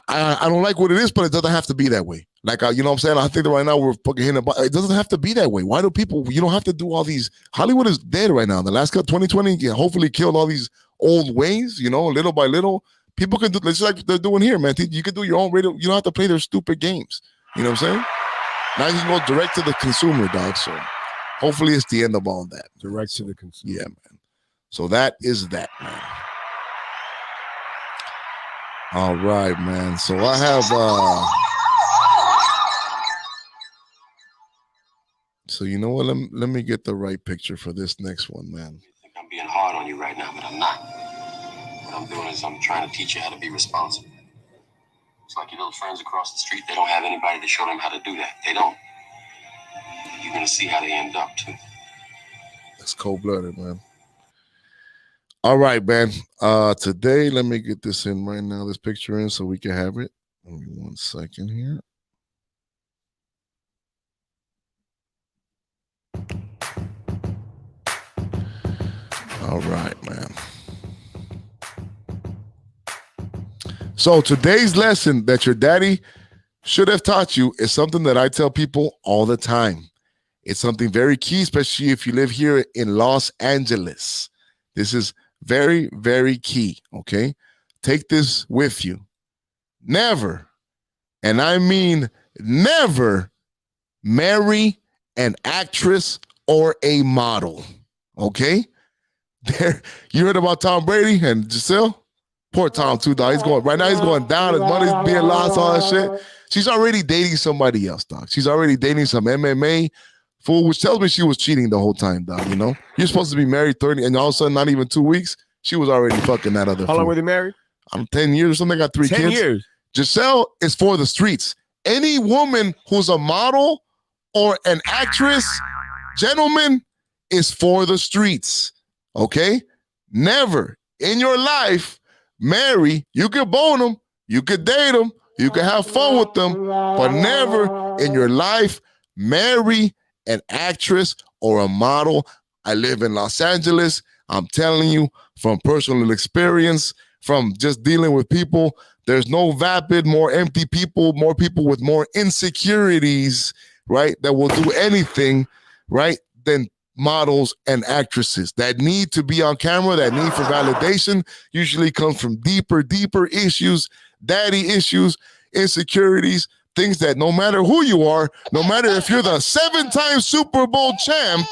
I don't like what it is, but it doesn't have to be that way. Like, you know what I'm saying? I think that right now we're fucking hitting it doesn't have to be that way. Why do people, you don't have to do all these, Hollywood is dead right now. The last 2020 hopefully killed all these old ways, you know, little by little. People can do, it's like they're doing here, man. You can do your own radio. You don't have to play their stupid games. You know what I'm saying? Now you can go direct to the consumer, dog. So hopefully it's the end of all that. Direct to the consumer. Yeah, man. So that is that, man. All right, man. So I have so you know what? Let me get the right picture for this next one, man. I think I'm being hard on you right now, but I'm not. What I'm doing is I'm trying to teach you how to be responsible. It's like your little friends across the street, they don't have anybody to show them how to do that. They don't. You're gonna see how they end up too. That's cold-blooded, man. All right, man. Today, let me get this in right now, this picture in so we can have it. Give me 1 second here. All right, man. So today's lesson that your daddy should have taught you is something that I tell people all the time. It's something very key, especially if you live here in Los Angeles. This is very, very key, okay? Take this with you. Never, and I mean never, marry an actress or a model, okay? You heard about Tom Brady and Giselle? Poor Tom too, dog. He's going down. His money's being lost, all that shit. She's already dating somebody else, dog. She's already dating some MMA fool, which tells me she was cheating the whole time, dog, you know? You're supposed to be married 30, and all of a sudden, not even 2 weeks, she was already fucking that other How long were they married? 10 years or something. I got 3 kids. 10 years. Giselle is for the streets. Any woman who's a model or an actress, gentlemen, is for the streets, okay? Never in your life marry. You could bone them, you could date them, you could have fun with them, but never in your life marry an actress or a model. I live in Los Angeles. I'm telling you from personal experience, from just dealing with people, there's no vapid, more empty people, more people with more insecurities, right, that will do anything, right, than models and actresses that need to be on camera. That need for validation usually comes from deeper issues, daddy issues, insecurities, things that no matter who you are, no matter if you're the 7-time Super Bowl champ,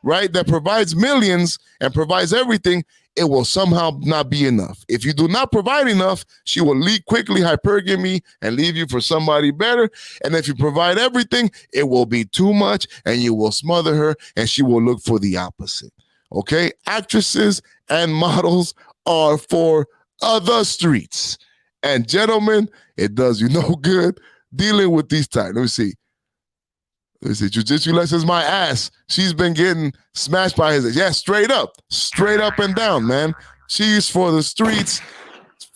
right, that provides millions and provides everything, it will somehow not be enough. If you do not provide enough, she will quickly hypergamy and leave you for somebody better. And if you provide everything, it will be too much and you will smother her and she will look for the opposite. Okay? Actresses and models are for other streets. And gentlemen, it does you no good dealing with these types. Let me see. Jiu-jitsu lessons my ass. She's been getting smashed by his. Yeah, straight up and down, man. She's for the streets,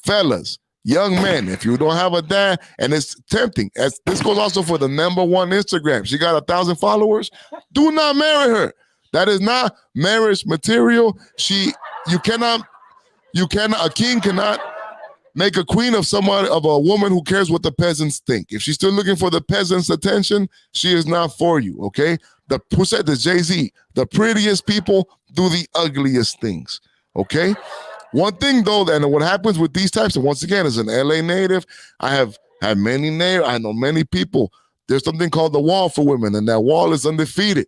fellas, young men. If you don't have a dad, and it's tempting. As this goes also for the #1 Instagram. She got 1,000 followers. Do not marry her. That is not marriage material. A king cannot make a queen of a woman who cares what the peasants think. If she's still looking for the peasants' attention, she is not for you, okay? Who said this? Jay-Z. The prettiest people do the ugliest things, okay? One thing, though, and what happens with these types, and once again, as an LA native, I have had I know many people. There's something called the wall for women, and that wall is undefeated,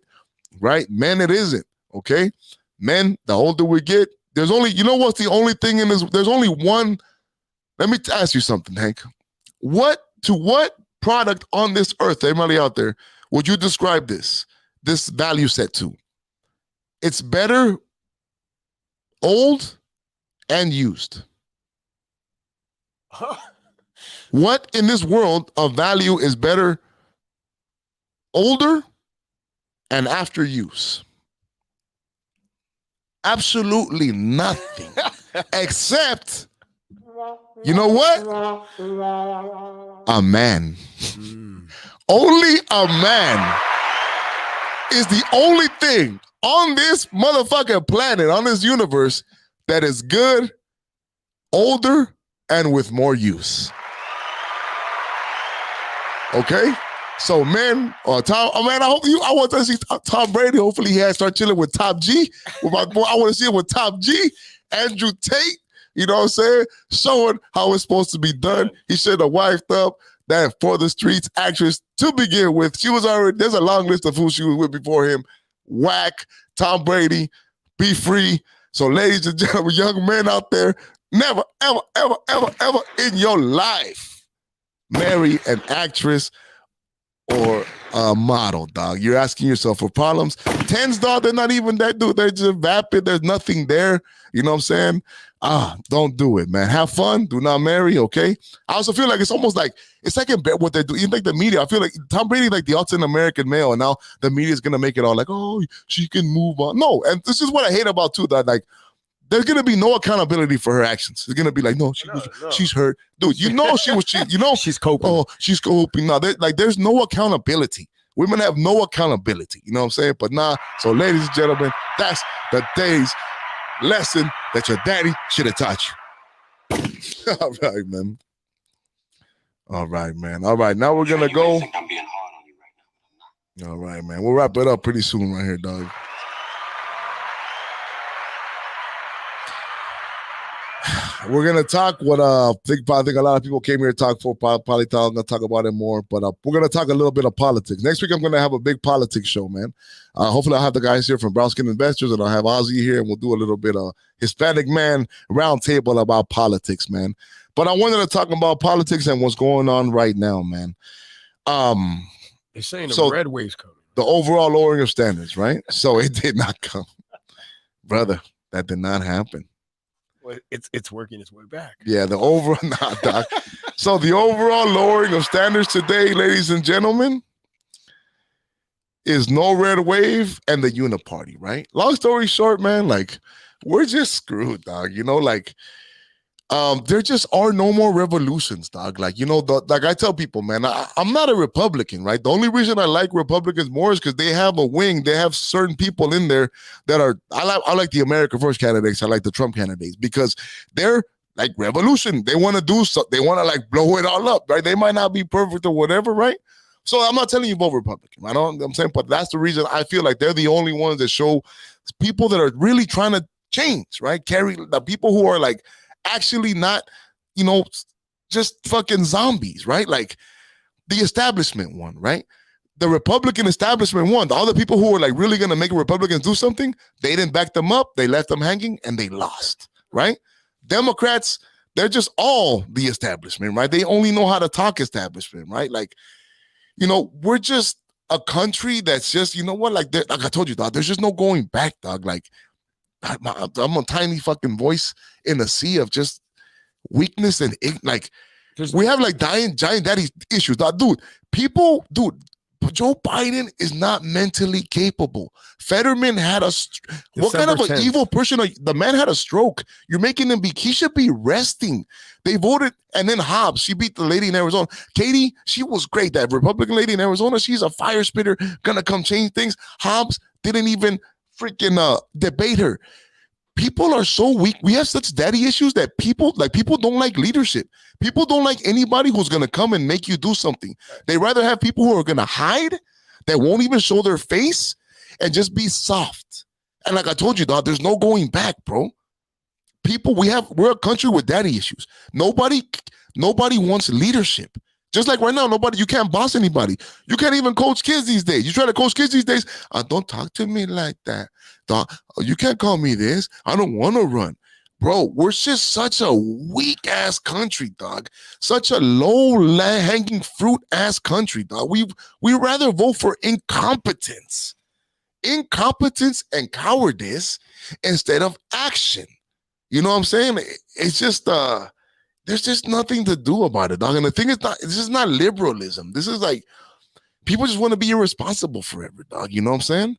right? Men, it isn't, okay? Men, the older we get, there's only, you know what's the only thing in this? There's only one. Let me ask you something, Hank. What product on this earth, everybody out there, would you describe this value set to? It's better old and used. What in this world of value is better older and after use? Absolutely nothing. Except, you know what? A man. Only a man is the only thing on this motherfucking planet, on this universe, that is good, older, and with more use. Okay? So, men, I want to see Tom Brady. Hopefully, he has start chilling with Top G. With my boy, I want to see him with Top G, Andrew Tate. You know what I'm saying? Showing how it's supposed to be done. He should have wifed up that For the Streets actress to begin with. She was already, there's a long list of who she was with before him. Whack, Tom Brady, be free. So, ladies and gentlemen, young men out there, never, ever, ever, ever, ever in your life marry an actress or a model, dog. You're asking yourself for problems. Tens, dog, they're not even that, dude. They're just vapid. There's nothing there. You know what I'm saying? Don't do it, man. Have fun. Do not marry, okay? I also feel like it's almost like, it's like in bed what they do. Even like the media, I feel like Tom Brady, like the ultimate American male, and now the media is going to make it all like, oh, she can move on. No, and this is what I hate about too, that like, there's going to be no accountability for her actions. It's going to be like, no, she's hurt. Dude, you know she was cheating. You know she's coping. Oh, she's coping. No, there's no accountability. Women have no accountability. You know what I'm saying? But nah, so ladies and gentlemen, that's the day's lesson that your daddy should have taught you. All right, man. All right, man. All right, now we're going to go. I'm being hard on you right now, but I'm not. All right, man. We'll wrap it up pretty soon right here, dog. We're gonna talk what I think a lot of people came here to talk for. Probably I'm gonna talk about it more, but we're gonna talk a little bit of politics. Next week I'm gonna have a big politics show, man. Hopefully I'll have the guys here from Brown Skin Investors, and I'll have Ozzy here, and we'll do a little bit of Hispanic man roundtable about politics, man. But I wanted to talk about politics and what's going on right now, man. They're saying the red wave's coming. The overall lowering of standards, right? So it did not come, brother. That did not happen. It's working its way back. Yeah, doc. So the overall lowering of standards today, ladies and gentlemen, is no red wave and the uniparty, right? Long story short, man, like we're just screwed, dog. You know, like there just are no more revolutions, dog. Like, you know, like I tell people, man, I'm not a Republican, right? The only reason I like Republicans more is because they have a wing. They have certain people in there that are, I like the America First candidates. I like the Trump candidates because they're like revolution. They want to do something. They want to like blow it all up, right? They might not be perfect or whatever, right? So I'm not telling you vote Republican. I'm saying, but that's the reason I feel like they're the only ones that show people that are really trying to change, right? Carry the people who are like, actually not, you know, just fucking zombies, right? Like the establishment one, right? The Republican establishment one, the other people who were like really going to make Republicans do something, they didn't back them up. They left them hanging and they lost, right? Democrats, they're just all the establishment, right? They only know how to talk establishment, right? Like, you know, we're just a country that's just, you know what? Like I told you, dog, there's just no going back, dog. Like I'm a tiny fucking voice in a sea of just weakness and like we have like giant daddy issues. Dude, Joe Biden is not mentally capable. Fetterman had what kind of an evil person? The man had a stroke. You're making him he should be resting. They voted, and then Hobbs, she beat the lady in Arizona. Katie, she was great. That Republican lady in Arizona, she's a fire spitter, gonna come change things. Hobbs didn't even freaking debate her. People are so weak. We have such daddy issues that people don't like leadership. People don't like anybody who's going to come and make you do something. They rather have people who are going to hide, that won't even show their face, and just be soft. And like I told you, dog, there's no going back, bro. We're a country with daddy issues. Nobody wants leadership. Just like right now, you can't boss anybody. You can't even coach kids these days. You try to coach kids these days, don't talk to me like that. Dog, you can't call me this. I don't want to run. Bro, we're just such a weak-ass country, dog. Such a low-hanging fruit-ass country, dog. We rather vote for incompetence. Incompetence and cowardice instead of action. You know what I'm saying? It's just, there's just nothing to do about it, dog. And the thing is, this is not liberalism. This is like, people just want to be irresponsible forever, dog. You know what I'm saying?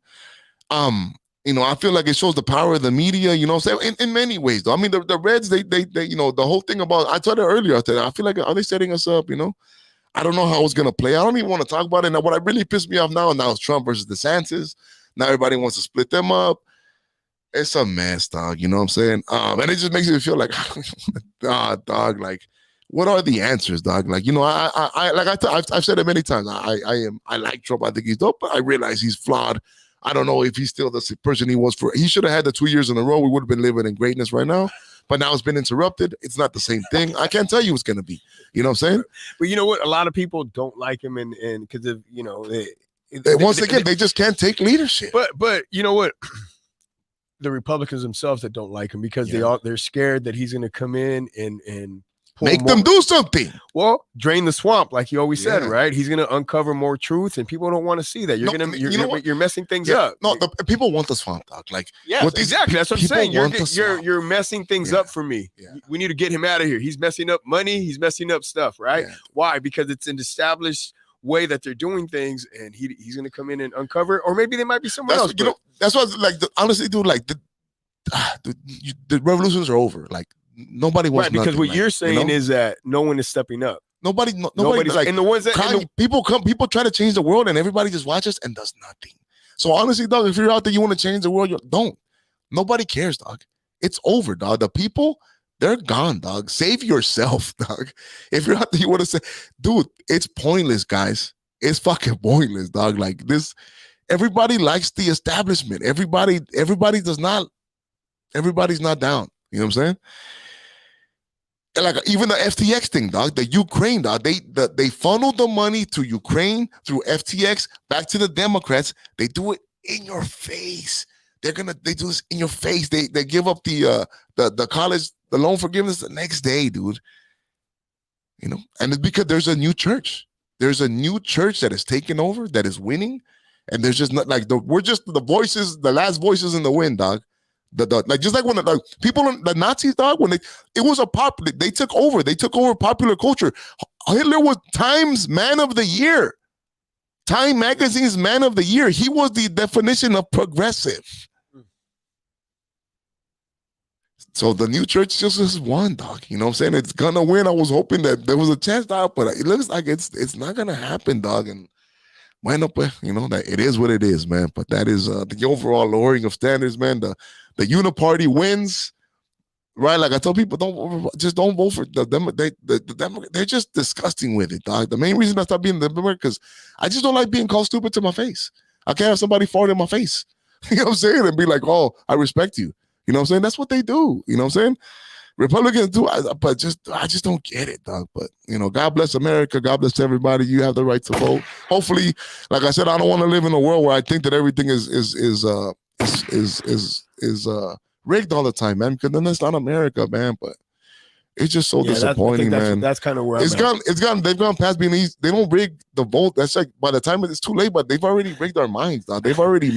I feel like it shows the power of the media, you know what I'm saying? In many ways, though. I mean, the Reds, they the whole thing about, I told it earlier, I feel like, are they setting us up, I don't know how it's going to play. I don't even want to talk about it. Now, what really pissed me off now is Trump versus DeSantis. Now everybody wants to split them up. It's a mess, dog. You know what I'm saying? And it just makes me feel like, dog, like, what are the answers, dog? Like, I've said it many times. I like Trump. I think he's dope, but I realize he's flawed. I don't know if he's still the person he was he should have had the 2 years in a row. We would have been living in greatness right now. But now it's been interrupted. It's not the same thing. I can't tell you what's going to be. You know what I'm saying? But you know what? A lot of people don't like him, and because of they just can't take leadership. But you know what? The Republicans themselves that don't like him because they're scared that he's going to come in and make them do something. Well, drain the swamp, like you always said, right? He's going to uncover more truth, and people don't want to see that. You're messing things up. No, the people want the swamp, dog. Like, exactly. That's what I'm saying. You're messing things up for me. Yeah. We need to get him out of here. He's messing up money. He's messing up stuff, right? Yeah. Why? Because it's an established way that they're doing things, and he's going to come in and uncover, or maybe they might be someone else. That's what, like, honestly, dude. Like, the revolutions are over. Like. Nobody wants because what you're saying is that no one is stepping up. Nobody's like, and the ones that people try to change the world, and everybody just watches and does nothing. So honestly, dog, if you're out there, you want to change the world, don't. Nobody cares, dog. It's over, dog. The people, they're gone, dog. Save yourself, dog. If you're out there, you want to say, dude, it's pointless, guys. It's fucking pointless, dog. Like this, everybody likes the establishment. Everybody does not. Everybody's not down. You know what I'm saying? Like even the FTX thing, dog, the Ukraine, dog, they funnel the money to Ukraine through FTX back to the Democrats. They do it in your face. They do this in your face. They give up the college, the loan forgiveness the next day, dude. And it's because there's a new church. There's a new church that is taking over, that is winning, and there's just not like we're just the voices, the last voices in the wind, dog. Like just like when the Nazis, dog, when it was they took over popular culture. Hitler was Time's Man of the Year, Time Magazine's Man of the Year. He was the definition of progressive. So the new church just is one, dog. You know what I'm saying? It's gonna win. I was hoping that there was a chance, dog, but it looks like it's not gonna happen, dog. And wind up, that it is what it is, man. But that is the overall lowering of standards, man. The Uniparty wins, right? Like I tell people, don't vote for the Democrats. They're just disgusting with it, dog. The main reason I stopped being the Democrat because I just don't like being called stupid to my face. I can't have somebody fart in my face. You know what I'm saying? And be like, oh, I respect you. You know what I'm saying? That's what they do. You know what I'm saying? Republicans do, but I just don't get it, dog. But God bless America. God bless everybody. You have the right to vote. Hopefully, like I said, I don't want to live in a world where I think that everything is rigged all the time, man. Because then that's not America, man. But it's just so disappointing, man. That's kind of where it's gone. They've gone past being easy. They don't rig the vote. That's like by the time it's too late. But they've already rigged our minds, dog. They've already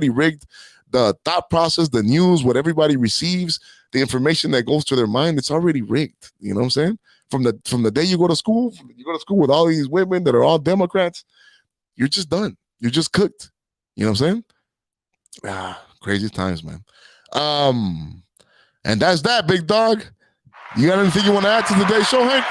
rigged the thought process, the news, what everybody receives, the information that goes to their mind, it's already rigged. You know what I'm saying? From the day you go to school with all these women that are all Democrats, you're just done. You're just cooked. You know what I'm saying? Crazy times, man. And that's that, big dog. You got anything you want to add to today's show, Hank?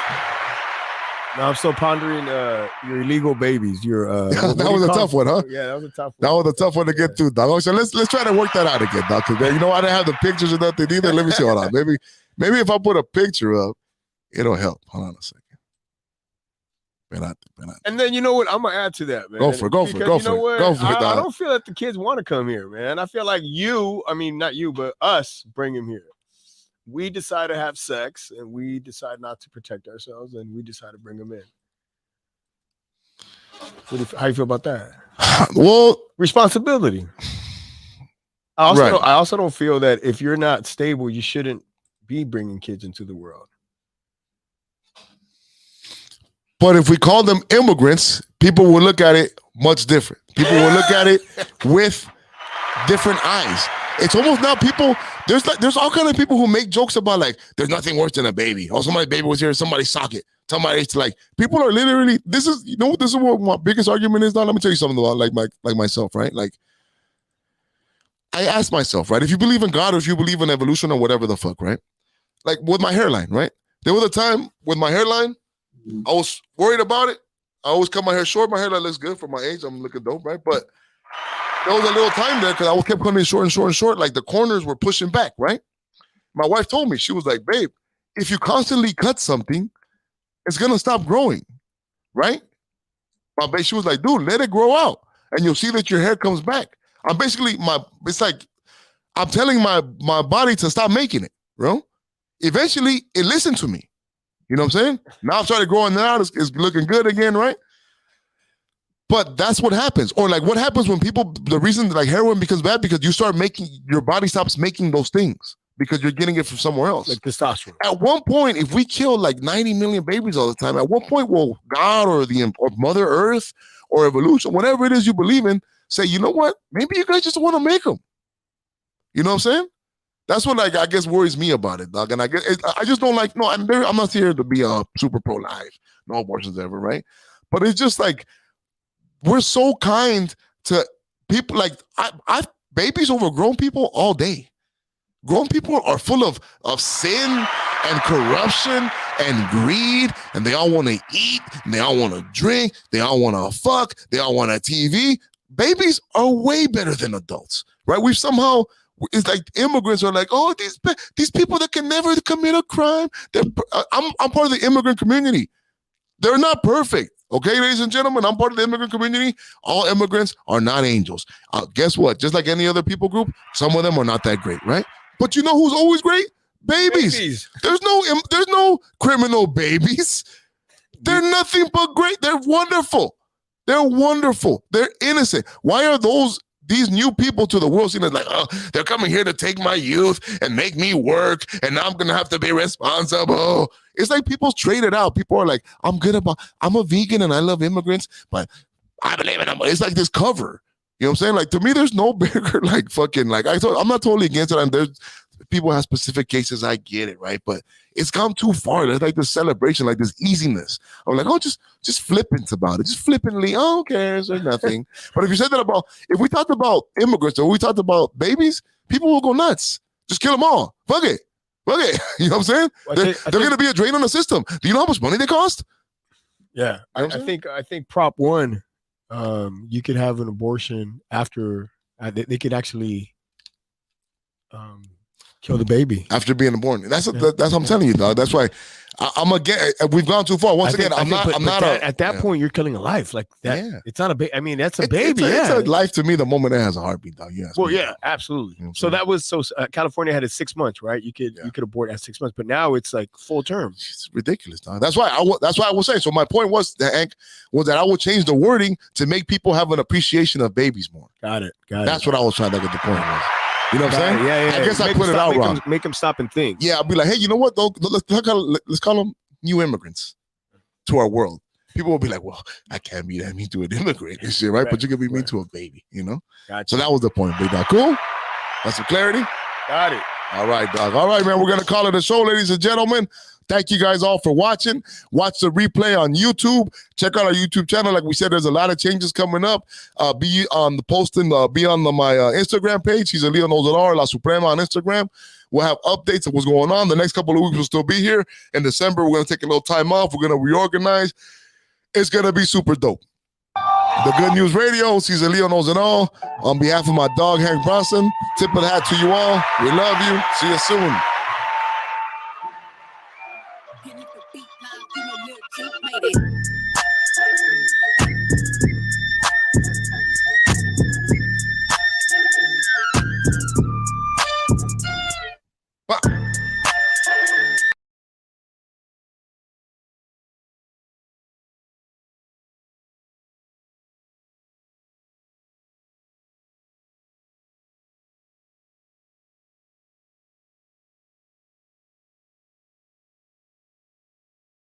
No, I'm still pondering your illegal babies. Your that was a tough one, huh? Yeah, that was a tough one. That was a tough one to get through, dog. So let's try to work that out again, dog. Because you know I didn't have the pictures or nothing either. Let me see. Hold on. Maybe if I put a picture up, it'll help. Hold on a second. And then you know what? I'm gonna add to that, man. Go for it. Go for it. I don't feel that the kids want to come here, man. I feel like not you, but us bring them here. We decide to have sex, and we decide not to protect ourselves, and we decide to bring them in. How you feel about that? Well, responsibility. I also don't feel that if you're not stable, you shouldn't be bringing kids into the world. But if we call them immigrants, people will look at it much different. People will look at it with different eyes. It's almost now people, there's all kind of people who make jokes about like, there's nothing worse than a baby. Oh, somebody's baby was here, somebody's socket. Somebody's like, people are literally, this is what my biggest argument is now. Let me tell you something about like myself, right? Like, I ask myself, right? If you believe in God or if you believe in evolution or whatever the fuck, right? Like with my hairline, right? There was a time with my hairline, I was worried about it. I always cut my hair short. My hairline looks good for my age. I'm looking dope, right? But there was a little time there because I kept cutting it short and short and short. Like the corners were pushing back, right? My wife told me, she was like, babe, if you constantly cut something, it's going to stop growing, right? She was like, dude, let it grow out. And you'll see that your hair comes back. It's like, I'm telling my body to stop making it, bro. Eventually, it listened to me. You know what I'm saying? Now I've started growing out. It's looking good again, right? But that's what happens. Or like what happens when the reason like heroin becomes bad because you start your body stops making those things because you're getting it from somewhere else. Like testosterone. At one point, if we kill like 90 million babies all the time, at one point will God or Mother Earth or evolution, whatever it is you believe in, say, you know what? Maybe you guys just want to make them. You know what I'm saying? That's what like I guess worries me about it, dog. And I just don't like. No, I'm not here to be a super pro-life, no abortions ever, right? But it's just like we're so kind to people. Like babies over grown people all day. Grown people are full of sin and corruption and greed, and they all want to eat, and they all want to drink, they all want to fuck, they all want a TV. Babies are way better than adults, right? We've somehow. It's like immigrants are like, oh, these people that can never commit a crime. I'm part of the immigrant community. They're not perfect. Okay, ladies and gentlemen, I'm part of the immigrant community. All immigrants are not angels. Guess what? Just like any other people group, some of them are not that great, right? But you know who's always great? Babies. There's no criminal babies. They're nothing but great. They're wonderful. They're wonderful. They're innocent. Why are these new people to the world seeing it like, oh, they're coming here to take my youth and make me work, and now I'm going to have to be responsible. It's like people traded out. People are like, I'm a vegan and I love immigrants, but I believe in them. It's like this cover. You know what I'm saying? Like, to me, there's no bigger, like, fucking, like, I'm not totally against it. And there's people have specific cases. I get it, right? But it's gone too far. There's like this celebration, like this easiness. I'm like, oh, just flippant about it. Just flippantly, oh, who cares? There's nothing. But if you said that if we talked about immigrants or we talked about babies, people will go nuts. Just kill them all. Fuck it. You know what I'm saying? They're going to be a drain on the system. Do you know how much money they cost? Yeah. I think Prop 1, you could have an abortion after they could actually kill the baby after being born. That's what I'm telling you, dog. That's why I'm again. We've gone too far. Once again, I'm not. At that point, you're killing a life like that. Yeah. It's not a baby. I mean, that's a baby. It's a life to me the moment it has a heartbeat, dog. Yes. Well, yeah, absolutely. You know so that was California had it 6 months, right? You could abort at 6 months, but now it's like full term. It's ridiculous, dog. That's why I was saying. So my point was that I will change the wording to make people have an appreciation of babies more. Got it. That's what I was trying to get the point was. You know what I'm saying? Yeah. I guess I put it out wrong. Make them stop and think. Yeah, I'll be like, hey, you know what? Though, let's call them new immigrants to our world. People will be like, well, I can't be that mean to an immigrant and shit, right? But you can be mean to a baby, you know? Gotcha. So that was the point, big dog. Cool? Got some clarity? Got it. All right, dog. All right, man. We're going to call it a show, ladies and gentlemen. Thank you guys all for watching. Watch the replay on YouTube. Check out our YouTube channel. Like we said, there's a lot of changes coming up. Be on the posting. Be on my Instagram page. He's Czaleo Knows It All, La Suprema on Instagram. We'll have updates of what's going on. The next couple of weeks will still be here. In December, we're going to take a little time off. We're going to reorganize. It's going to be super dope. The Good News Radio, Czaleo Knows It All. On behalf of my dog, Hank Bronson, tip of the hat to you all. We love you. See you soon. Made it.